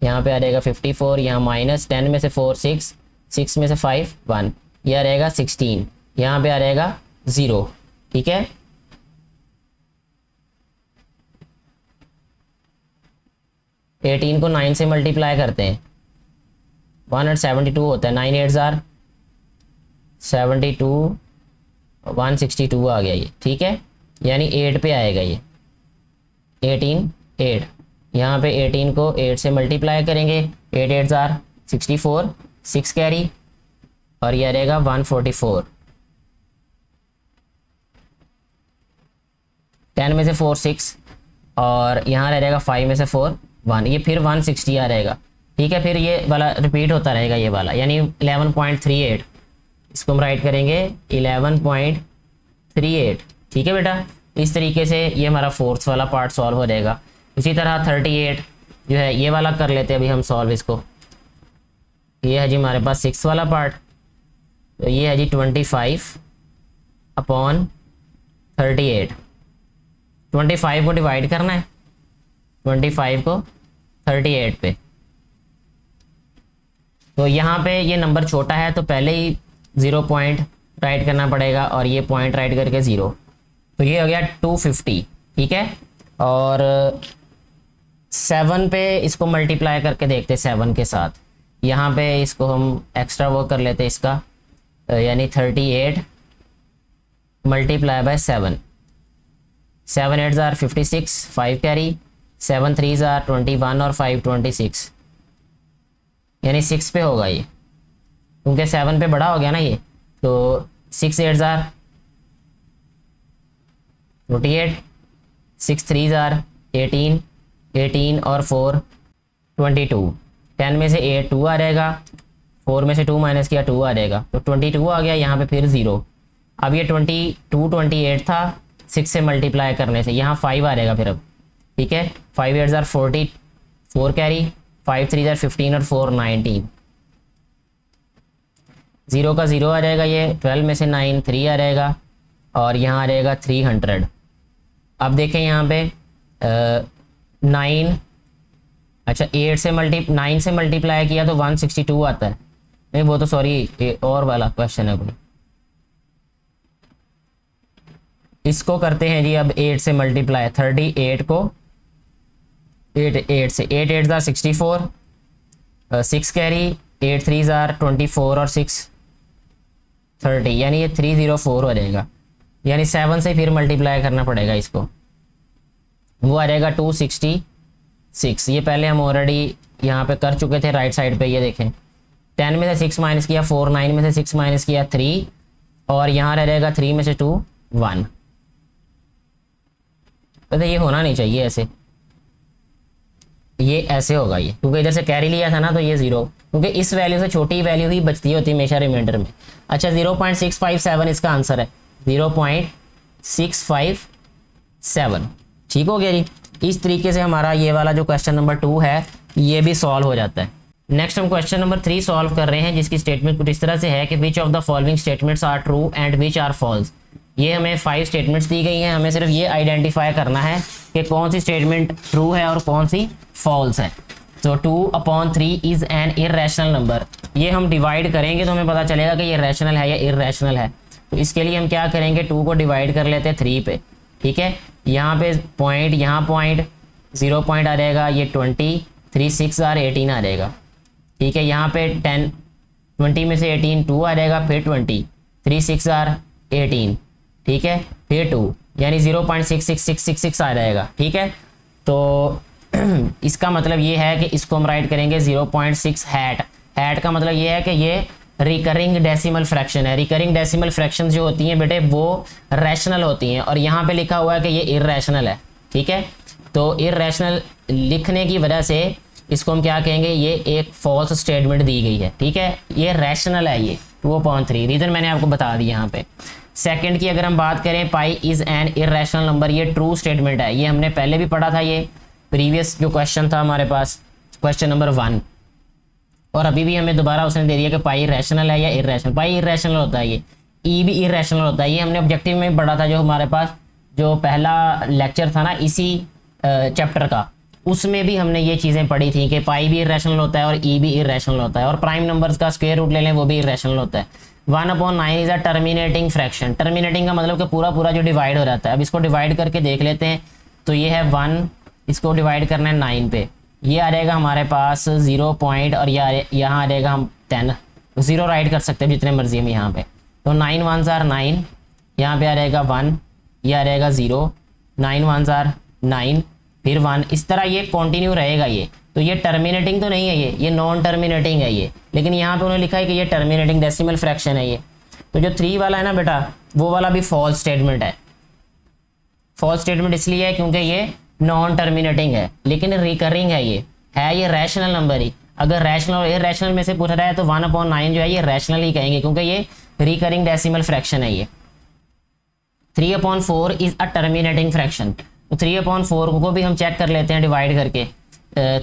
यहाँ पे आ जाएगा 54, यहाँ माइनस 10 में से 4 6, 6 में से 5 1, ये आ रहेगा 16, यहाँ पे आ रहेगा 0, ठीक है। एटीन को 9 से मल्टीप्लाई करते हैं, 172 होता है, 9 8 जार 72, 162 आ गया ये, ठीक है। यानी 8 पे आएगा ये, 18 8, यहाँ पे 18 को 8 से मल्टीप्लाई करेंगे, 8 8 जार 64, 6 कैरी और ये रहेगा 144, 10 में से 4 6 और यहाँ रह जाएगा 5 में से 4 1, ये फिर 160 आ रहेगा, ठीक है। फिर ये वाला रिपीट होता रहेगा ये वाला, यानी 11.38, इसको हम राइट करेंगे 11.38, ठीक है बेटा। इस तरीके से ये हमारा फोर्थ वाला पार्ट सॉल्व हो जाएगा। इसी तरह 38 जो है ये वाला कर लेते हैं अभी हम सॉल्व इसको। ये है जी हमारे पास सिक्स वाला पार्ट, तो ये है जी 25/38, 25 को डिवाइड करना है 25 को 38 पे। तो यहाँ पे ये नंबर छोटा है तो पहले ही 0 पॉइंट राइट करना पड़ेगा और ये पॉइंट राइट करके 0, तो ये हो गया 250, ठीक है। और 7 पे इसको मल्टीप्लाई करके देखते 7 के साथ, यहाँ पे इसको हम एक्स्ट्रा वो कर लेते इसका, यानी 38 multiply by 7, 7 8 jar 56, 5 carry, 7 3 jar 21 और 5 26, यानी 6 पे होगा ये, क्योंकि 7 पे बड़ा हो गया ना ये। तो 6 8 जार 48, 6 3 जार 18, 18 और 4 22, 10 में से 8 2 आ जाएगा, 4 में से 2 माइनस किया 2 आ जाएगा, तो 22 आ गया, यहाँ पे फिर 0। अब ये 22 28 था 6 से मल्टीप्लाई करने से, यहाँ 5 आ जाएगा फिर अब, ठीक है। 5 8 जार 40, 4 कैरी, 5 3 जार 15 और 4 19, 0 का 0 आ जाएगा, ये 12 में से 9 3 आ जाएगा और यहाँ आ जाएगा 300। अब देखें यहाँ पे 9, अच्छा 9 से मल्टीप्लाई किया तो 162 आता है, नहीं वो तो सॉरी और वाला क्वेश्चन है कोई। इसको करते हैं जी अब 8 से मल्टीप्लाई, 38 को 8 से, 8 8 जार 64, 6 कैरी, 8 3 जार 24 और 6 30, यानी ये 304 हो जाएगा, यानी 7 से फिर मल्टीप्लाई करना पड़ेगा इसको, वो आ जाएगा 266। ये पहले हम ऑलरेडी यहाँ पे कर चुके थे राइट साइड पे, ये देखें 10 में से 6 माइनस किया 4, 9 में से 6 माइनस किया 3 और यहाँ रह जाएगा 3 में से 2 1। तो ये होना नहीं चाहिए ऐसे, ये ऐसे होगा ये, क्योंकि इधर से कैरी लिया था ना तो ये 0, क्योंकि इस वैल्यू से छोटी वैल्यू ही बचती होती है हमेशा रिमाइंडर में। अच्छा 0.657 इसका आंसर है, 0.657, ठीक हो गया जी। इस तरीके से हमारा ये वाला जो क्वेश्चन नंबर 2 है ये भी सॉल्व हो जाता है। नेक्स्ट हम क्वेश्चन नंबर 3 सॉल्व कर रहे हैं, जिसकी स्टेटमेंट कुछ इस तरह से है कि which of the following statements are true and which are false. ये हमें 5 स्टेटमेंट्स दी गई हैं, हमें सिर्फ ये आइडेंटिफाई करना है कि कौन सी स्टेटमेंट ट्रू है और कौन सी फॉल्स है। तो 2/3 इज एन इर्रेशनल नंबर, ये हम डिवाइड करेंगे तो हमें पता चलेगा कि ये रैशनल है या इर्रेशनल है। तो इसके लिए हम क्या करेंगे, 2 को डिवाइड कर लेते हैं 3 पे, ठीक है। यहाँ पे पॉइंट, यहाँ पॉइंट, 0 पॉइंट आ जाएगा, ये 20, 3 6 और 18 आ जाएगा, ठीक है। यहाँ पे 10, 20 में से 18 2 आ जाएगा, फिर 20, 3 6 और 18, ठीक है, फिर 2, यानी 0.66666 आ जाएगा, ठीक है। तो इसका मतलब ये है कि इसको हम राइट करेंगे 0.6 हैट का मतलब ये है कि ये रिकरिंग डेसिमल फ्रैक्शन है। रिकरिंग डेसिमल फ्रैक्शन जो होती हैं बेटे वो रैशनल होती हैं, और यहाँ पे लिखा हुआ है कि ये इर्रेशनल है, ठीक है। तो इर्रेशनल लिखने की वजह से इसको हम क्या कहेंगे, ये एक फॉल्स स्टेटमेंट दी गई है, ठीक है। ये रैशनल है, ये 2/3, रीजन मैंने आपको बता दिया यहाँ पे। सेकंड की अगर हम बात करें, pi is an irrational number, ये ट्रू स्टेटमेंट है, ये हमने पहले भी पढ़ा था, ये प्रीवियस जो क्वेश्चन था हमारे पास, क्वेश्चन नंबर 1, और अभी भी हमें दोबारा उसने दे दिया कि पाई रैशनल है या इर्रेशनल। पाई इर्रेशनल होता है, ये ई भी इर्रेशनल होता है, ये हमने ऑब्जेक्टिव में पढ़ा था, जो हमारे पास जो पहला लेक्चर था ना इसी चैप्टर का, उसमें भी हमने ये चीज़ें पढ़ी थी कि पाई भी इर्रेशनल होता है और ई भी इर्रेशनल होता है, और प्राइम नंबर्स का स्क्वायर रूट ले लें वो भी इर्रेशनल होता है। 1/9 is a terminating fraction. Terminating का मतलब कि पूरा पूरा जो डिवाइड हो जाता है। अब इसको डिवाइड करके देख लेते हैं, तो ये है 1, इसको डिवाइड करना है 9 पे, ये आ जाएगा हमारे पास 0 पॉइंट, और यहाँ आ जाएगा हम 10, 0 राइट कर सकते हैं जितने मर्जी हम यहाँ पे। तो 9 1s are 9, यहाँ पे आ जाएगा 1, ये आ जाएगा 0, 9 1s are 9, फिर 1, इस तरह ये कंटिन्यू रहेगा ये। तो ये टर्मिनेटिंग तो नहीं है, ये नॉन टर्मिनेटिंग है ये, लेकिन यहाँ पे उन्होंने लिखा है कि ये टर्मिनेटिंग डेसिमल फ्रैक्शन है ये। तो जो 3 वाला है ना बेटा, वो वाला भी फॉल्स स्टेटमेंट है। फॉल्स स्टेटमेंट इसलिए है क्योंकि ये नॉन टर्मिनेटिंग है, लेकिन रिकरिंग है, ये रैशनल नंबर ही। अगर रैशनल और इरैशनल में से पूछ रहा है तो 1/9 जो है ये रैशनल ही कहेंगे, क्योंकि ये रिकरिंग डेसिमल फ्रैक्शन है ये। 3/4 इज अ टर्मिनेटिंग फ्रैक्शन। तो 3/4 को भी हम चेक कर लेते हैं डिवाइड करके।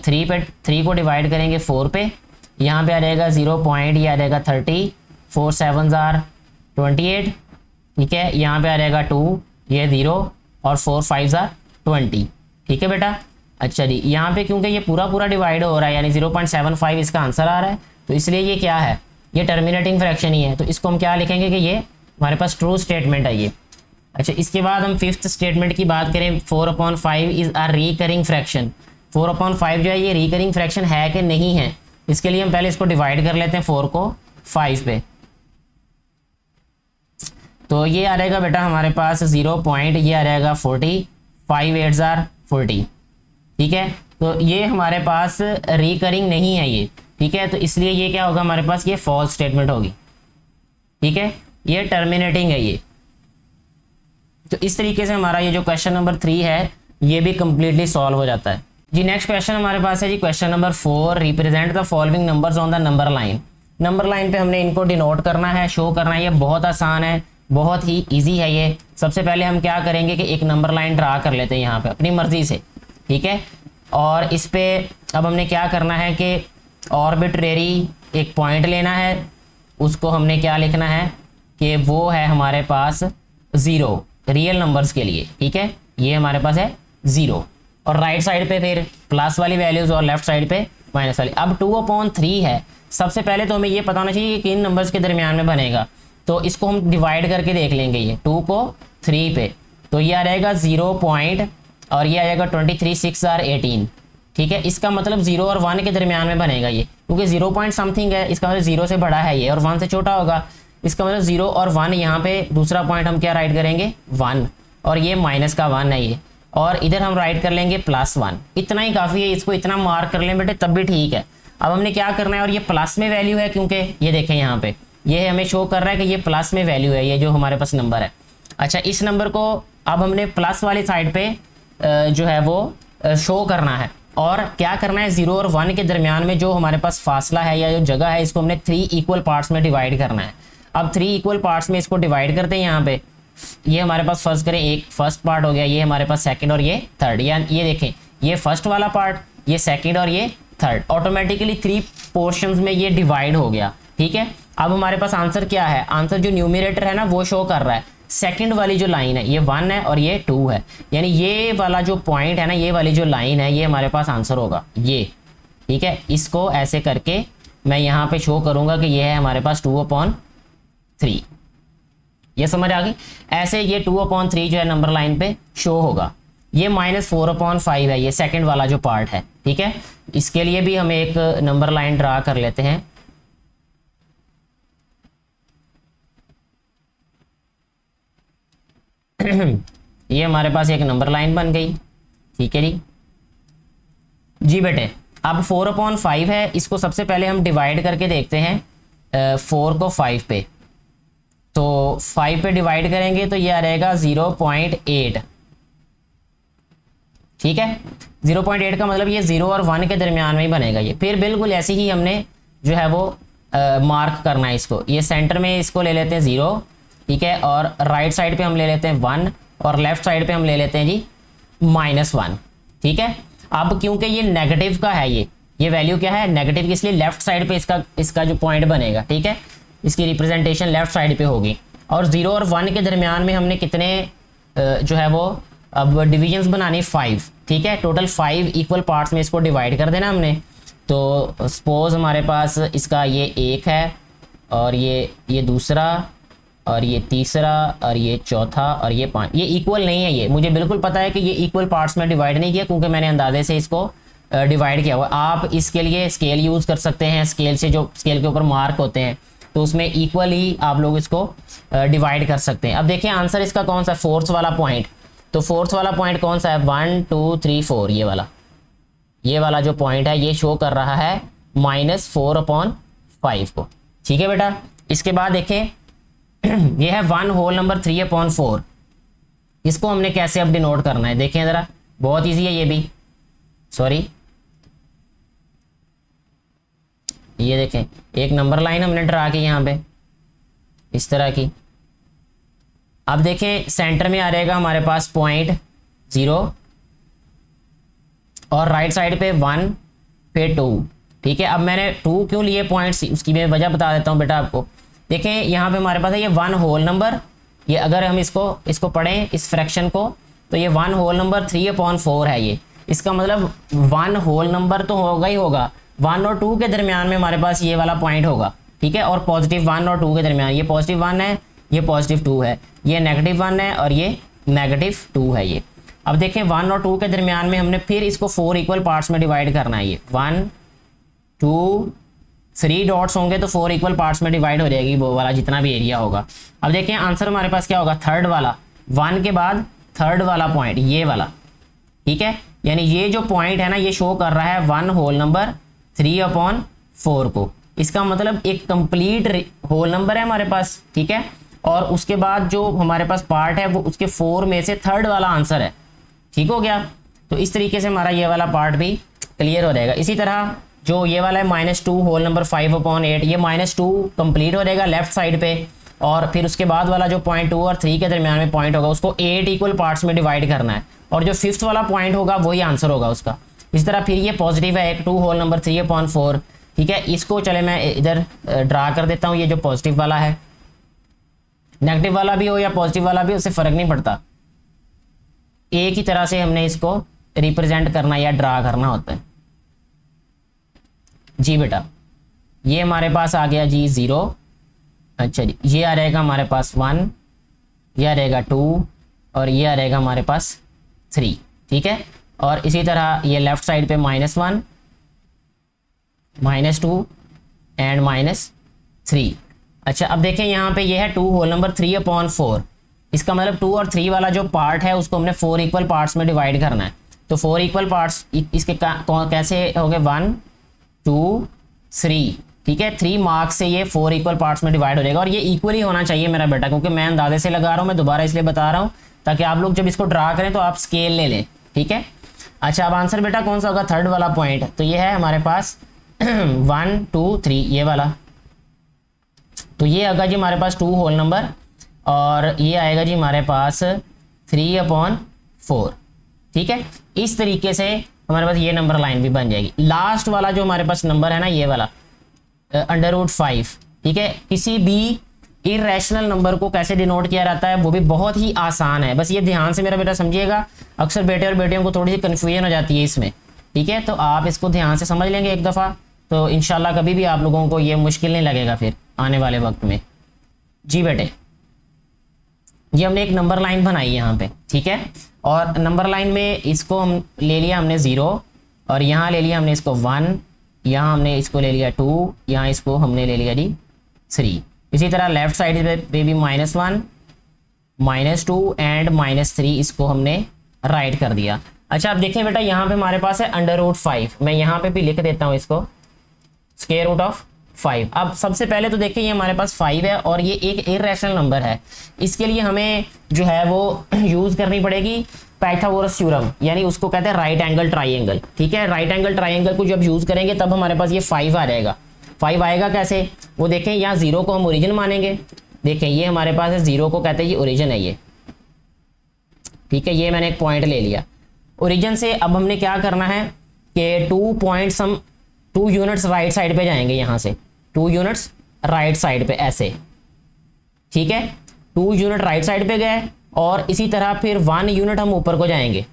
3 को डिवाइड करेंगे 4 पे, यहाँ पे आ जाएगा 0 पॉइंट, ये आ जाएगा 30, 4 7s are 28, ठीक है। यहाँ पे आ जाएगा 2, ये 0, और 4 5s are 20, ठीक है बेटा। अच्छा जी, यहाँ पे क्योंकि ये पूरा पूरा डिवाइड हो रहा है, यानी 0.75 इसका आंसर आ रहा है, तो इसलिए ये क्या है, ये टर्मिनेटिंग फ्रैक्शन ही है। तो इसको हम क्या लिखेंगे कि ये हमारे पास ट्रू स्टेटमेंट है ये। अच्छा, इसके बाद हम 5th स्टेटमेंट की बात करें, 4/5 इज अ रिकरिंग फ्रैक्शन। 4/5 जो है ये रिकरिंग फ्रैक्शन है कि नहीं है, इसके लिए हम पहले इसको डिवाइड कर लेते हैं 4 को 5 पे। तो ये आ जाएगा बेटा हमारे पास 0 पॉइंट, ये आ जाएगा 40, 5 8s are 40, ठीक है। तो ये हमारे पास रिकरिंग नहीं है ये, ठीक है। तो इसलिए ये क्या होगा हमारे पास, ये फॉल्स स्टेटमेंट होगी, ठीक है। ये टर्मिनेटिंग है ये। तो इस तरीके से हमारा ये जो क्वेश्चन नंबर 3 है ये भी कंप्लीटली सॉल्व हो जाता है जी। नेक्स्ट क्वेश्चन हमारे पास है जी, question number 4, represent the following numbers on the number line. Number line पे हमने इनको डिनोट करना है, शो करना है। ये बहुत आसान है, बहुत ही इजी है ये। सबसे पहले हम क्या करेंगे कि एक नंबर लाइन ड्रा कर लेते हैं यहाँ पे अपनी मर्जी से, ठीक है। और इस पे अब हमने क्या करना है कि ऑर्बिट्रेरी एक पॉइंट लेना है, उसको हमने क्या लिखना है कि वो है हमारे पास 0 रियल नंबर्स के लिए, ठीक है। ये हमारे पास है 0, और राइट साइड पे फिर प्लस वाली वैल्यूज और लेफ्ट साइड पे माइनस वाली। अब 2/3 है, सबसे पहले तो हमें ये पता होना चाहिए कि किन नंबर्स के दरमियान में बनेगा। तो इसको हम डिवाइड करके देख लेंगे, ये 2 को 3 पे, तो ये आ जाएगा 0 पॉइंट, और ये आ जाएगा 23 6 और 18, ठीक है। इसका मतलब 0 और 1 के दरमियान में बनेगा ये, क्योंकि 0 पॉइंट समथिंग है, इसका मतलब 0 से बड़ा है ये, और 1 से छोटा होगा। इसका मतलब 0 और 1, यहाँ पे दूसरा पॉइंट हम क्या राइट करेंगे 1, और ये माइनस का 1 है ये, और इधर हम राइट कर लेंगे +1। इतना ही काफ़ी है, इसको इतना मार्क कर लें बेटे तब भी ठीक है। अब हमने क्या करना है, और ये प्लस में वैल्यू है, क्योंकि ये देखें यहाँ पे ये हमें शो कर रहा है कि ये प्लस में वैल्यू है, ये जो हमारे पास नंबर है। अच्छा, इस नंबर को अब हमने प्लस वाली साइड पे जो है वो शो करना है, और क्या करना है 0 और 1 के दरमियान में जो हमारे पास फासला है या जो जगह है, इसको हमने 3 इक्वल पार्ट्स में डिवाइड करना है। अब 3 इक्वल पार्ट्स में इसको डिवाइड करते हैं। यहाँ पे ये हमारे पास फर्स्ट करें, एक फर्स्ट पार्ट हो गया, ये हमारे पास सेकंड और ये थर्ड, या ये देखें ये फर्स्ट वाला पार्ट, ये सेकंड और ये थर्ड, ऑटोमेटिकली 3 पोर्शंस में ये डिवाइड हो गया, ठीक है। अब हमारे पास आंसर क्या है, आंसर जो न्यूमरेटर है ना वो शो कर रहा है, सेकंड वाली जो लाइन है ये 1 है और ये 2 है, यानी ये वाला जो पॉइंट है ना, ये वाली जो लाइन है ये हमारे पास आंसर होगा ये, ठीक है। इसको ऐसे करके मैं यहाँ पे शो करूंगा कि ये है हमारे पास 2/3, ये समझ आ गई। ऐसे ये 2/3 जो है नंबर लाइन पे शो होगा। ये -4/5 है, ये सेकंड वाला जो पार्ट है, ठीक है। इसके लिए भी हम एक नंबर लाइन ड्रा कर लेते हैं। ये हमारे पास एक नंबर लाइन बन गई, ठीक है जी बेटे। अब 4/5 है, इसको सबसे पहले हम डिवाइड करके देखते हैं 4 को 5 पे। तो 5 पे डिवाइड करेंगे तो ये आ रहेगा 0.8, ठीक है। 0.8 का मतलब ये 0 और 1 के दरमियान में ही बनेगा ये। फिर बिल्कुल ऐसे ही हमने जो है वो मार्क करना है इसको। ये सेंटर में इसको ले लेते हैं 0, ठीक है, और राइट साइड पे हम ले लेते हैं 1 और लेफ्ट साइड पे हम ले लेते हैं जी -1, ठीक है। अब क्योंकि ये नेगेटिव का है, ये वैल्यू क्या है, नेगेटिव की, इसलिए लेफ्ट साइड पे इसका जो पॉइंट बनेगा, ठीक है, इसकी रिप्रेजेंटेशन लेफ्ट साइड पे होगी। और 0 और 1 के दरमियान में हमने कितने जो है वो अब डिविजन्स बनानी 5, ठीक है। टोटल 5 इक्वल पार्ट्स में इसको डिवाइड कर देना हमने। तो सपोज हमारे पास इसका ये 1 है और ये दूसरा और ये तीसरा और ये चौथा और ये 5, ये इक्वल नहीं है। ये मुझे बिल्कुल पता है कि ये इक्वल पार्ट्स में डिवाइड नहीं किया, क्योंकि मैंने अंदाजे से इसको डिवाइड किया हुआ। आप इसके लिए स्केल यूज़ कर सकते हैं, स्केल से जो स्केल के ऊपर मार्क होते हैं तो उसमें इक्वल ही आप लोग इसको डिवाइड कर सकते हैं। अब देखिए आंसर इसका कौन सा, फोर्थ वाला पॉइंट। तो फोर्थ वाला पॉइंट कौन सा है, 1 2 3 4, ये वाला जो पॉइंट है ये शो कर रहा है -4/5 को, ठीक है बेटा। इसके बाद देखें ये है 1 होल नंबर 3/4। इसको हमने कैसे अब डिनोट करना है, देखें ज़रा, बहुत इजी है ये भी। सॉरी, ये देखें एक नंबर लाइन हमने ड्रा की यहाँ पे इस तरह की। अब देखें सेंटर में आ रहेगा हमारे पास पॉइंट 0 और राइट साइड पे 1 पे 2, ठीक है। अब मैंने 2 क्यों लिए पॉइंट्स, उसकी मैं वजह बता देता हूँ बेटा आपको। देखें यहाँ पे हमारे पास है ये 1 होल नंबर, ये अगर हम इसको पढ़ें इस फ्रैक्शन को, तो ये 1 होल नंबर 3/4 है ये। इसका मतलब 1 होल नंबर तो होगा ही होगा, 1 और 2 के दरमियान में हमारे पास ये वाला पॉइंट होगा, ठीक है। और +1 और 2 के दरमियान, ये +1 है, ये +2 है, ये -1 है और ये -2 है ये। अब देखें 1 और 2 के दरमियान में हमने फिर इसको 4 इक्वल पार्ट्स में डिवाइड करना है। ये 1 2 3 डॉट्स होंगे तो 4 इक्वल पार्ट्स में डिवाइड हो जाएगी वो वाला जितना भी एरिया होगा। अब देखिए आंसर हमारे पास क्या होगा, थर्ड वाला, 1 के बाद थर्ड वाला पॉइंट, ये वाला, ठीक है। यानी ये जो पॉइंट है ना ये शो कर रहा है 1 होल नंबर 3/4 को। इसका मतलब एक कंप्लीट होल नंबर है हमारे पास, ठीक है। और उसके बाद जो हमारे पास पार्ट है वो उसके 4 में से थर्ड वाला आंसर है, ठीक हो गया। तो इस तरीके से हमारा ये वाला पार्ट भी क्लियर हो जाएगा। इसी तरह जो ये वाला है -2 होल नंबर 5/8, ये -2 कंप्लीट हो जाएगा लेफ्ट साइड पे। और फिर उसके बाद वाला जो पॉइंट 2 और 3 के दरमियान में पॉइंट होगा उसको 8 इक्वल पार्ट्स में डिवाइड करना है, और जो 5th वाला पॉइंट होगा वही आंसर होगा उसका। इस तरह फिर ये पॉजिटिव है एक 2 होल नंबर 3/4, ठीक है। इसको चले मैं इधर ड्रा कर देता हूँ, ये जो पॉजिटिव वाला है, नेगेटिव वाला भी हो या पॉजिटिव वाला भी उससे फ़र्क नहीं पड़ता, एक ही तरह से हमने इसको रिप्रेजेंट करना या ड्रा करना होता है जी बेटा। ये हमारे पास आ गया जी 0, अच्छा जी, ये आ रहेगा हमारे पास 1, ये आ रहेगा 2 और ये आ रहेगा हमारे पास 3, ठीक है। और इसी तरह ये लेफ्ट साइड पे -1 -2 एंड -3। अच्छा अब देखें यहाँ पे ये है 2 होल नंबर 3/4। इसका मतलब 2 और 3 वाला जो पार्ट है उसको हमने 4 इक्वल पार्ट्स में डिवाइड करना है। तो 4 इक्वल पार्ट्स इसके कैसे हो गए, 1 2 3, ठीक है। 3 मार्क्स से ये 4 इक्वल पार्ट्स में डिवाइड हो जाएगा। और ये इक्वली होना चाहिए मेरा बेटा, क्योंकि मैं अंदाजे से लगा रहा हूँ, मैं दोबारा इसलिए बता रहा हूँ ताकि आप लोग जब इसको ड्रा करें तो आप स्केल ले लें, ठीक है। अच्छा अब आंसर बेटा कौन सा होगा, थर्ड वाला पॉइंट। तो ये है हमारे पास 1 2 3 ये वाला। तो ये आएगा जी हमारे पास 2 होल नंबर और ये आएगा जी हमारे पास 3/4, ठीक है। इस तरीके से हमारे पास ये नंबर लाइन भी बन जाएगी। लास्ट वाला जो हमारे पास नंबर है ना ये वाला √5, ठीक है। किसी भी इरेशनल नंबर को कैसे डिनोट किया जाता है वो भी बहुत ही आसान है, बस ये ध्यान से मेरा बेटा समझिएगा। अक्सर बेटे और बेटियों को थोड़ी सी कन्फ्यूजन हो जाती है इसमें, ठीक है। तो आप इसको ध्यान से समझ लेंगे एक दफ़ा तो इंशाल्लाह कभी भी आप लोगों को ये मुश्किल नहीं लगेगा फिर आने वाले वक्त में जी बेटे। ये हमने एक नंबर लाइन बनाई यहाँ पे, ठीक है। और नंबर लाइन में इसको हम ले लिया हमने 0, और यहाँ ले लिया हमने इसको 1, यहाँ हमने इसको ले लिया 2, यहाँ इसको हमने ले लिया जी 3। इसी तरह लेफ्ट साइड पे भी -1, -2 एंड -3 इसको हमने राइट कर दिया। अच्छा, अब देखें बेटा, यहाँ पे हमारे पास है √5। मैं यहाँ पे भी लिख देता हूँ इसको, स्क्वायर रूट ऑफ 5। अब सबसे पहले तो देखिए ये हमारे पास 5 है और ये एक इर्रेशनल नंबर है। इसके लिए हमें जो है वो यूज करनी पड़ेगी पाइथागोरस थ्योरम, यानी उसको कहते हैं राइट एंगल ट्राइंगल, ठीक है। राइट एंगल ट्राइंगल को जब यूज करेंगे तब हमारे पास ये 5 आ जाएगा। 5 आएगा कैसे, वो देखें, यहाँ 0 को हम ओरिजिन मानेंगे। देखें ये हमारे पास है 0 को कहते हैं ये ओरिजिन है ये, ठीक है। ये मैंने एक पॉइंट ले लिया ओरिजिन से। अब हमने क्या करना है कि 2 यूनिट्स राइट साइड पे जाएंगे, यहाँ से 2 यूनिट्स राइट साइड पे ऐसे, ठीक है। 2 यूनिट राइट साइड पे गए और इसी तरह फिर 1 यूनिट हम ऊपर को जाएंगे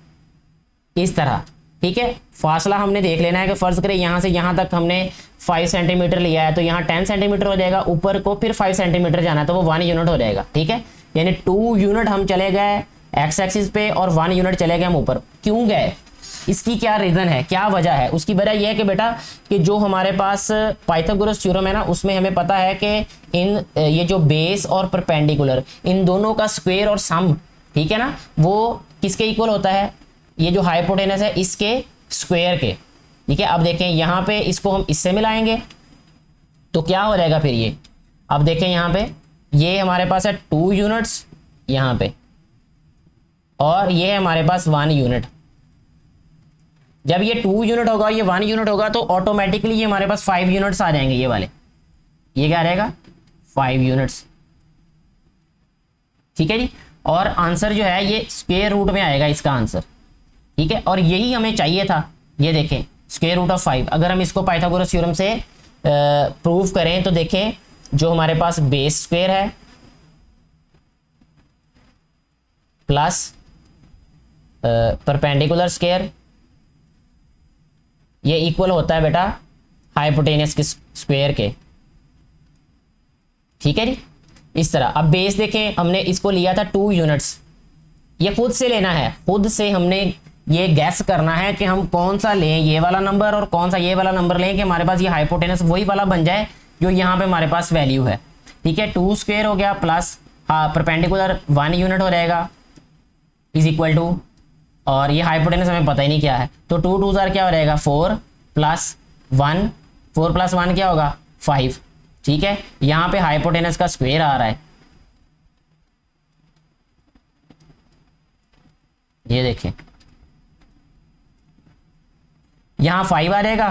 इस तरह, ठीक है। फासला हमने देख लेना है कि फर्ज करें यहाँ से यहाँ तक हमने 5 सेंटीमीटर लिया है तो यहाँ 10 सेंटीमीटर हो जाएगा, ऊपर को फिर 5 सेंटीमीटर जाना है तो वो 1 यूनिट हो जाएगा, ठीक है। यानी 2 यूनिट हम चले गए एक्स एक्सिस पे और 1 यूनिट चले गए हम ऊपर। क्यों गए, इसकी क्या रीजन है, क्या वजह है? उसकी वजह यह है कि बेटा कि जो हमारे पास पाइथागोरस थ्योरम है ना, उसमें हमें पता है कि इन ये जो बेस और परपेंडिकुलर इन दोनों का स्क्वायर और सम, ठीक है ना, वो किसके इक्वल होता है, ये जो हाइपोटेनस है इसके स्क्वायर के, ठीक है। अब देखें यहाँ पे इसको हम इससे मिलाएंगे तो क्या हो जाएगा फिर ये, अब देखें यहाँ पे ये हमारे पास है 2 यूनिट्स यहाँ पे और ये है हमारे पास 1 यूनिट। जब ये 2 यूनिट होगा ये 1 यूनिट होगा तो ऑटोमेटिकली ये हमारे पास 5 यूनिट्स आ जाएंगे, ये वाले, ये क्या रहेगा 5 यूनिट्स, ठीक है जी। और आंसर जो है ये स्क्वायर रूट में आएगा इसका आंसर, ठीक है। और यही हमें चाहिए था, ये देखें स्क्वायर रूट ऑफ 5। अगर हम इसको पाइथागोरस थ्योरम से प्रूव करें तो देखें जो हमारे पास बेस स्क्वायर है प्लस परपेंडिकुलर स्क्वायर, ये इक्वल होता है बेटा हाइपोटेनस के स्क्वायर के, ठीक है जी। इस तरह अब बेस देखें, हमने इसको लिया था 2 यूनिट्स, ये खुद से लेना है, खुद से हमने ये गैस करना है कि हम कौन सा लें, ये वाला नंबर और कौन सा ये वाला नंबर लें कि हमारे पास ये हाइपोटेनस वही वाला बन जाए जो यहाँ पे हमारे पास वैल्यू है, ठीक है। 2 स्क्वायर हो गया प्लस परपेंडिकुलर 1 यूनिट हो जाएगा इज इक्वल टू, और ये हाइपोटेनस हमें पता ही नहीं क्या है तो 2 2 क्या हो जाएगा 4 प्लस 1, 4 प्लस 1 क्या होगा 5, ठीक है। यहाँ पे हाइपोटेनस का स्क्वायर आ रहा है, ये देखें यहाँ 5 आ जाएगा।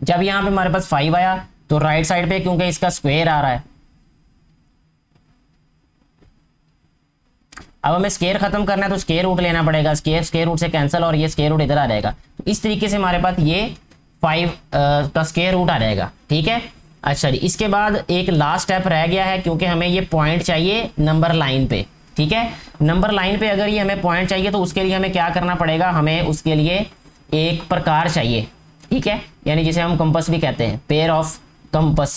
जब यहाँ पे हमारे पास 5 आया तो राइट साइड पे क्योंकि इसका स्क्वायर आ रहा है, अब हमें स्क्वायर खत्म करना है तो स्क्वायर रूट लेना पड़ेगा, स्क्वायर रूट से कैंसिल और ये स्क्वायर रूट इधर आ जाएगा। तो इस तरीके से हमारे पास ये 5 का स्क्वायर रूट आ जाएगा, ठीक है। अच्छा जी, इसके बाद एक लास्ट स्टेप रह गया है क्योंकि हमें ये पॉइंट चाहिए नंबर लाइन पे, ठीक है। नंबर लाइन पे अगर ये हमें पॉइंट चाहिए तो उसके लिए हमें क्या करना पड़ेगा, हमें उसके लिए एक प्रकार चाहिए, ठीक है, यानी जिसे हम कंपस भी कहते हैं, पेयर ऑफ कंपस।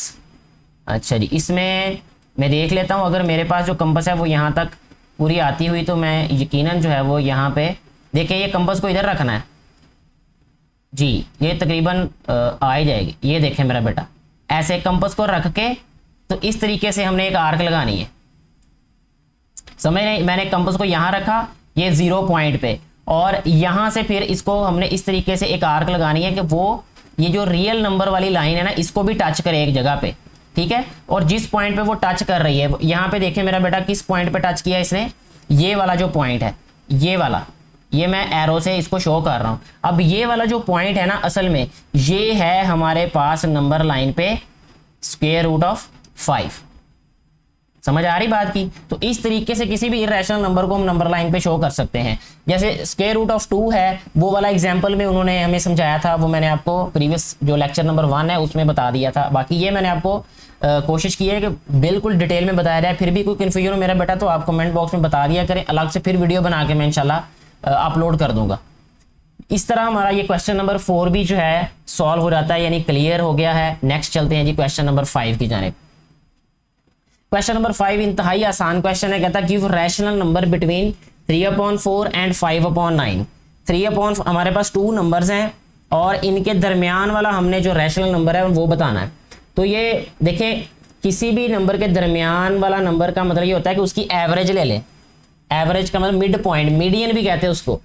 अच्छा जी, इसमें मैं देख लेता हूँ अगर मेरे पास जो कंपस है वो यहाँ तक पूरी आती हुई तो मैं यकीनन जो है वो यहाँ पे देखिए ये कंपस को इधर रखना है जी, ये तकरीबन आ ही जाएगी। ये देखें मेरा बेटा, ऐसे कंपस को रख के तो इस तरीके से हमने एक आर्क लगानी है, समझ रहे। मैंने कंपस को यहाँ रखा ये 0 पॉइंट पे और यहाँ से फिर इसको हमने इस तरीके से एक आर्क लगानी है कि वो ये जो रियल नंबर वाली लाइन है ना इसको भी टच करे एक जगह पे, ठीक है। और जिस पॉइंट पे वो टच कर रही है, यहाँ पे देखिए मेरा बेटा किस पॉइंट पे टच किया इसने, ये वाला जो पॉइंट है, ये वाला, ये मैं एरो से इसको शो कर रहा हूं। अब ये वाला जो पॉइंट है ना असल में ये है हमारे पास नंबर लाइन पे स्क्वायर रूट ऑफ 5, समझ आ रही बात की। तो इस तरीके से किसी भी इरेशनल नंबर को हम नंबर लाइन पे शो कर सकते हैं। जैसे स्क्वायर रूट ऑफ 2 है, वो वाला एग्जांपल में उन्होंने हमें समझाया था, वो मैंने आपको प्रीवियस जो लेक्चर नंबर 1 है उसमें बता दिया था। बाकी ये मैंने आपको कोशिश की है कि बिल्कुल डिटेल में बताया जाए। फिर भी कोई कन्फ्यूजन हो मेरा बेटा तो आप कमेंट बॉक्स में बता दिया करें, अलग से फिर वीडियो बना के मैं इंशाल्लाह अपलोड कर दूंगा। इस तरह हमारा ये क्वेश्चन नंबर 4 भी जो है सॉल्व हो जाता है, यानी क्लियर हो गया है। नेक्स्ट चलते हैं जी क्वेश्चन नंबर 5 की जानिब। क्वेश्चन नंबर 5 इंतहाई आसान क्वेश्चन है, कहता give rational number between 3/4 and 5/9। 3 हमारे पास 2 नंबर्स हैं और इनके दरमियान वाला हमने जो रैशनल नंबर है वो बताना है। तो ये देखें, किसी भी नंबर के दरमियान वाला नंबर का मतलब ये होता है कि उसकी एवरेज ले लें। एवरेज का मतलब मिड पॉइंट, मीडियन भी कहते हैं उसको,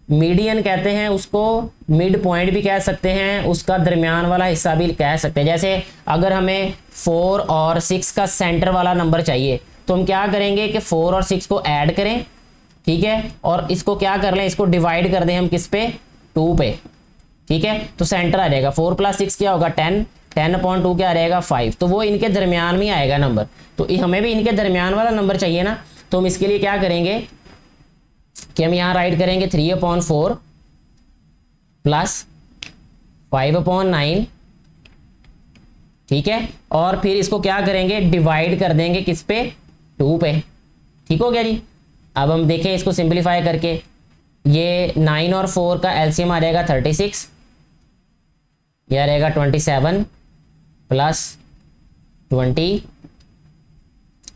मीडियन कहते हैं उसको, मिड पॉइंट भी कह सकते हैं, उसका दरमियान वाला हिस्सा भी कह सकते हैं। जैसे अगर हमें 4 और 6 का सेंटर वाला नंबर चाहिए तो हम क्या करेंगे कि 4 और 6 को ऐड करें, ठीक है, और इसको क्या कर लें, इसको डिवाइड कर दें हम किस पे, 2 पे, ठीक है। तो सेंटर आ जाएगा 4 + 6 क्या होगा 10, 10/2 क्या आ जाएगा 5। तो वो इनके दरमियान में आएगा नंबर। तो हमें भी इनके दरमियान वाला नंबर चाहिए ना, तो हम इसके लिए क्या करेंगे कि हम यहाँ राइट करेंगे 3/4 + 5/9, ठीक है, और फिर इसको क्या करेंगे, डिवाइड कर देंगे किस पे, 2 पे। ठीक हो गया जी। अब हम देखें इसको सिंपलीफाई करके, ये 9 और 4 का एलसीएम आ जाएगा 36, यह आ जाएगा 27 + 20,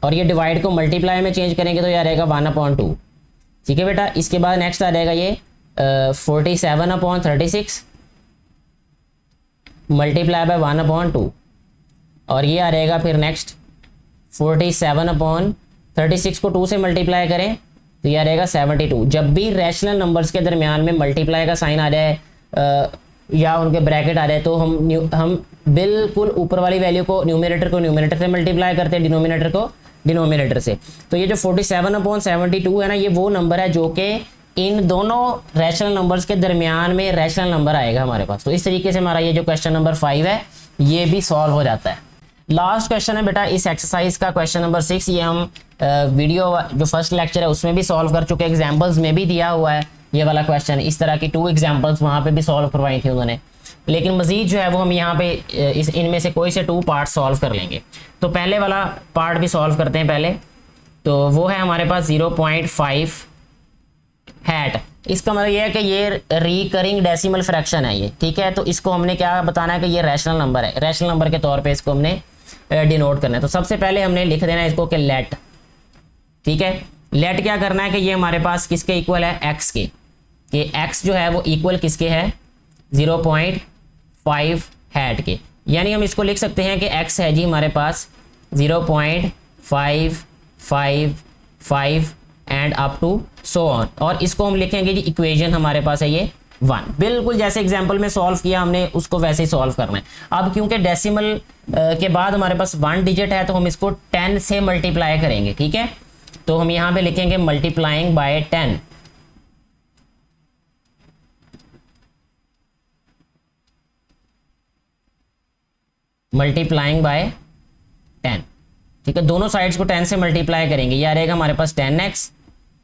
और ये डिवाइड को मल्टीप्लाई में चेंज करेंगे तो यह आ जाएगा 1/2। ठीक है बेटा। इसके बाद नेक्स्ट आ जाएगा ये 47/36 मल्टीप्लाई बाय 1/2, और ये आ जाएगा फिर नेक्स्ट 47/36 को 2 से मल्टीप्लाई करें तो ये आ जाएगा 72। जब भी रैशनल नंबर्स के दरमियान में मल्टीप्लाई का साइन आ जाए या उनके ब्रैकेट आ जाए तो हम बिल्कुल ऊपर वाली वैल्यू को न्यूमरेटर से मल्टीप्लाई करते हैं, डिनोमिनेटर को डिनोमिनेटर से। तो ये जो 47/72 है ना, ये वो नंबर है जो कि इन दोनों रैशनल नंबर्स के दरमियान में रैशनल नंबर आएगा हमारे पास। तो इस तरीके से हमारा ये जो क्वेश्चन नंबर 5 है ये भी सॉल्व हो जाता है। लास्ट क्वेश्चन है बेटा इस एक्सरसाइज का, क्वेश्चन नंबर 6। ये हम वीडियो जो फर्स्ट लेक्चर है उसमें भी सॉल्व कर चुके हैं, एग्जाम्पल्स में भी दिया हुआ है ये वाला क्वेश्चन। इस तरह की 2 एग्जाम्पल्स वहाँ पे भी सॉल्व करवाई थी उन्होंने, लेकिन मजीद जो है वो हम यहाँ पे इनमें से कोई से 2 पार्ट सॉल्व कर लेंगे। तो पहले वाला पार्ट भी सॉल्व करते हैं पहले। तो वो है हमारे पास 0.5 हैट। इसका मतलब ये है कि ये रिकरिंग डेसिमल फ्रैक्शन है ये, ठीक है। तो इसको हमने क्या बताना है कि ये रैशनल नंबर है, रैशनल नंबर के तौर पे इसको हमने डिनोट करना है। तो सबसे पहले हमने लिख देना है इसको कि लेट, ठीक है। लेट क्या करना है कि ये हमारे पास किसके इक्वल है, एक्स के, कि एक्स जो है वो इक्वल किसके है, 0.5 हैट के। यानी हम इसको लिख सकते हैं कि एक्स है जी हमारे पास 0.555 and up to so on, और इसको हम लिखेंगे जी इक्वेशन हमारे पास है ये 1। बिल्कुल जैसे एग्जांपल में सॉल्व किया हमने उसको वैसे ही सॉल्व करना है। अब क्योंकि डेसिमल के बाद हमारे पास 1 डिजिट है तो हम इसको 10 से मल्टीप्लाई करेंगे, ठीक है। तो हम यहाँ पे लिखेंगे मल्टीप्लाइंग बाय 10, मल्टीप्लाइंग बाय 10, ठीक है। दोनों साइड्स को 10 से मल्टीप्लाई करेंगे, ये आ रहेगा हमारे पास 10x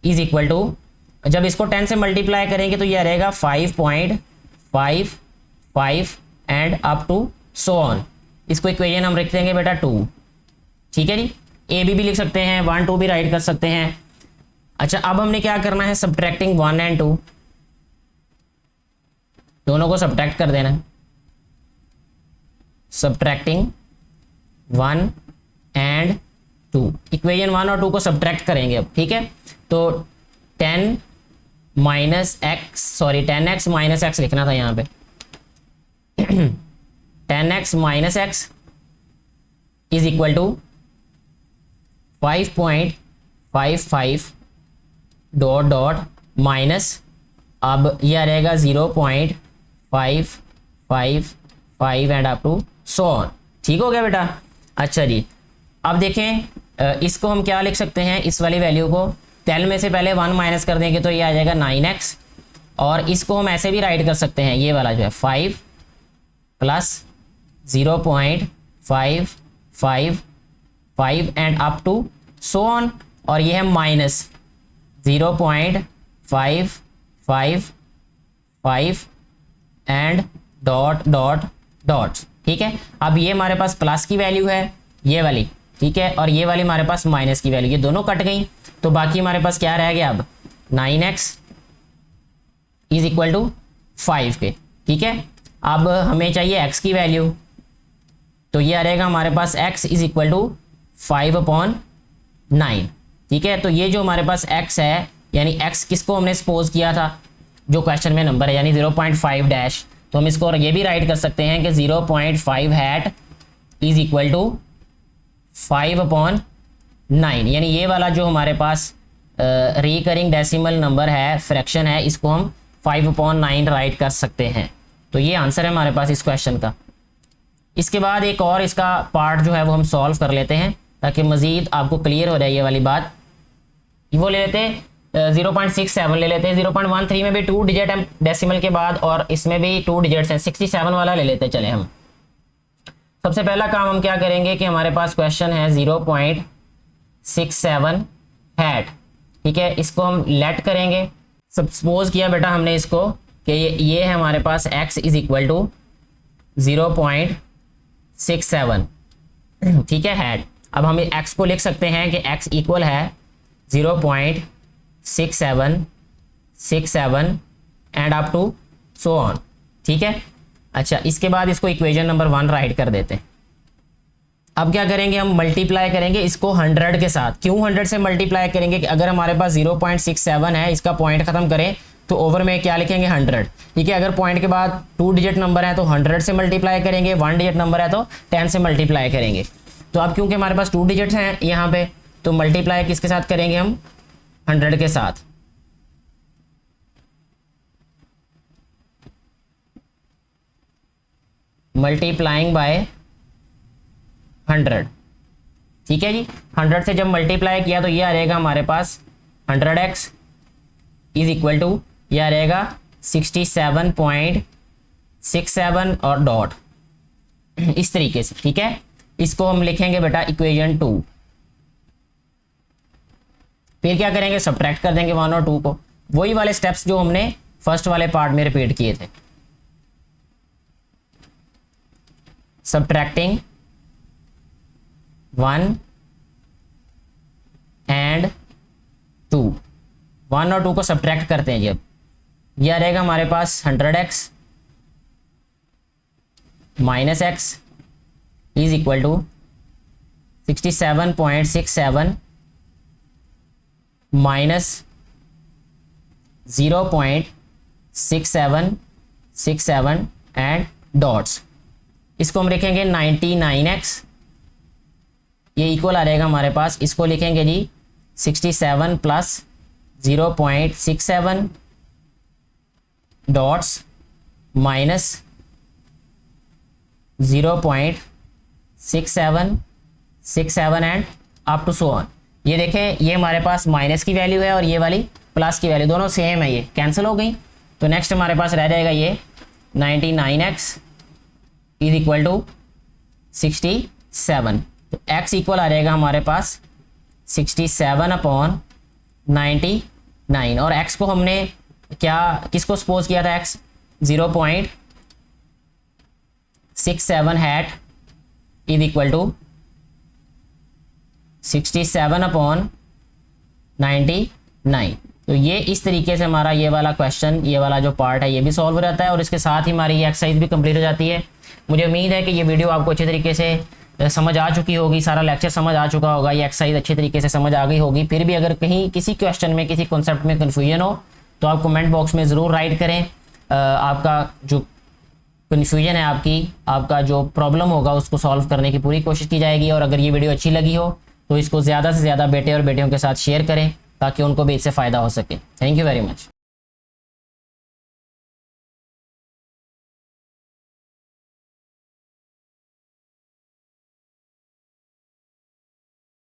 इज इक्वल टू, जब इसको 10 से मल्टीप्लाई करेंगे तो ये आ रहेगा 5.55 and up to so on. इसको इक्वेशन हम रख देंगे बेटा 2, ठीक है जी। ए भी लिख सकते हैं, 1 2 भी राइट कर सकते हैं। अच्छा, अब हमने क्या करना है, सब्ट्रैक्टिंग 1 एंड 2, दोनों को सब्ट्रैक्ट कर देना है। सब्ट्रैक्टिंग 1 एंड 2, इक्वेशन 1 और 2 को सब्ट्रैक्ट करेंगे अब, ठीक है। तो 10x - x लिखना था यहाँ पे 10x - x is equal to 5.55 dot minus, अब यह रहेगा 0.555 and up to so on. ठीक हो गया बेटा। अच्छा जी, अब देखें इसको हम क्या लिख सकते हैं, इस वाली वैल्यू को 10 में से पहले 1 माइनस कर देंगे तो ये आ जाएगा 9x, और इसको हम ऐसे भी राइट कर सकते हैं, ये वाला जो है 5 + 0.555 and up to so on, और ये है माइनस 0.555 एंड डॉट, ठीक है। अब ये हमारे पास प्लस की वैल्यू है ये वाली, ठीक है, और ये वाली हमारे पास माइनस की वैल्यू, ये दोनों कट गई तो बाकी हमारे पास क्या रह गया, अब 9x इज इक्वल टू 5 के, ठीक है। अब हमें चाहिए x की वैल्यू, तो ये आ रहेगा हमारे पास x इज इक्वल टू 5/9। ठीक है, तो ये जो हमारे पास x है, यानी x किसको हमने सपोज किया था, जो क्वेश्चन में नंबर है, यानी 0.5 डैश, तो हम इसको ये भी राइट कर सकते हैं कि 0.5 हैट इज इक्वल टू 5/9। यानी ये वाला जो हमारे पास रिकरिंग डेसिमल नंबर है, फ्रैक्शन है, इसको हम 5/9 राइट कर सकते हैं। तो ये आंसर है हमारे पास इस क्वेश्चन का। इसके बाद एक और इसका पार्ट जो है वो हम सॉल्व कर लेते हैं ताकि मज़ीद आपको क्लियर हो जाए ये वाली बात। वो ले लेते हैं 0.67 ले लेते हैं। 0.13 में भी 2 डिजिट है डेसिमल के बाद, और इसमें भी 2 डिजिट्स हैं। 67 वाला ले लेते हैं। चले हम सबसे पहला काम हम क्या करेंगे कि हमारे पास क्वेश्चन है 0.67 हैट। ठीक है, इसको हम लेट करेंगे। सपोज किया बेटा हमने इसको कि ये है हमारे पास x इज इक्वल टू 0.67। ठीक है, हैट। अब हम x को लिख सकते हैं कि x इक्वल है 0.6767 and up to so on. ठीक है, अच्छा, इसके बाद इसको इक्वेशन नंबर 1 राइट कर देते हैं। अब क्या करेंगे, हम मल्टीप्लाई करेंगे इसको 100 के साथ। क्यों 100 से मल्टीप्लाई करेंगे कि अगर हमारे पास 0.67 है, इसका पॉइंट खत्म करें तो ओवर में क्या लिखेंगे 100। ठीक है, अगर पॉइंट के बाद 2 डिजिट नंबर है तो 100 से मल्टीप्लाई करेंगे, 1 डिजिट नंबर है तो 10 से मल्टीप्लाई करेंगे। तो अब क्योंकि हमारे पास 2 डिजिट्स हैं यहाँ पे, तो मल्टीप्लाई किसके साथ करेंगे हम, 100 के साथ। Multiplying by 100। ठीक है जी, 100 से जब मल्टीप्लाई किया तो ये आ रहेगा हमारे पास 100x इज इक्वल टू, ये आ रहेगा 67.67 और डॉट, इस तरीके से। ठीक है, इसको हम लिखेंगे बेटा इक्वेशन 2। फिर क्या करेंगे, सब्ट्रैक्ट कर देंगे 1 और 2 को। वही वाले स्टेप्स जो हमने फर्स्ट वाले पार्ट में रिपीट किए थे। सब्ट्रैक्टिंग 1 एंड 2, 1 और 2 को सब्ट्रैक्ट करते हैं। जब यह रहेगा हमारे पास 100x minus x is equal to 67.67 minus 0.6767 and dots. इसको हम लिखेंगे 99x, ये इक्वल आ रहेगा हमारे पास। इसको लिखेंगे जी 67 plus 0.67 dots minus 0.6767 and up to so on. ये देखें, ये हमारे पास माइनस की वैल्यू है और ये वाली प्लस की वैल्यू, दोनों सेम है, ये कैंसिल हो गई। तो नेक्स्ट हमारे पास रह जाएगा ये 99x इज इक्वल टू 67। तो x इक्वल आ जाएगा हमारे पास 67/99, और x को हमने क्या किसको सपोज किया था, x 0.67 hat is equal to 67/99। तो ये इस तरीके से हमारा ये वाला क्वेश्चन, ये वाला जो पार्ट है, ये भी सॉल्व हो जाता है और इसके साथ ही हमारी ये एक्सरसाइज भी कंप्लीट हो जाती है। मुझे उम्मीद है कि ये वीडियो आपको अच्छे तरीके से समझ आ चुकी होगी, सारा लेक्चर समझ आ चुका होगा, ये एक्सरसाइज अच्छे तरीके से समझ आ गई होगी। फिर भी अगर कहीं किसी क्वेश्चन में, किसी कॉन्सेप्ट में कन्फ्यूजन हो तो आप कमेंट बॉक्स में ज़रूर राइट करें। आपका जो कन्फ्यूजन है, आपका जो प्रॉब्लम होगा, उसको सॉल्व करने की पूरी कोशिश की जाएगी। और अगर ये वीडियो अच्छी लगी हो तो इसको ज़्यादा से ज़्यादा बेटे और बेटियों के साथ शेयर करें ताकि उनको भी इससे फ़ायदा हो सके। Thank you very much.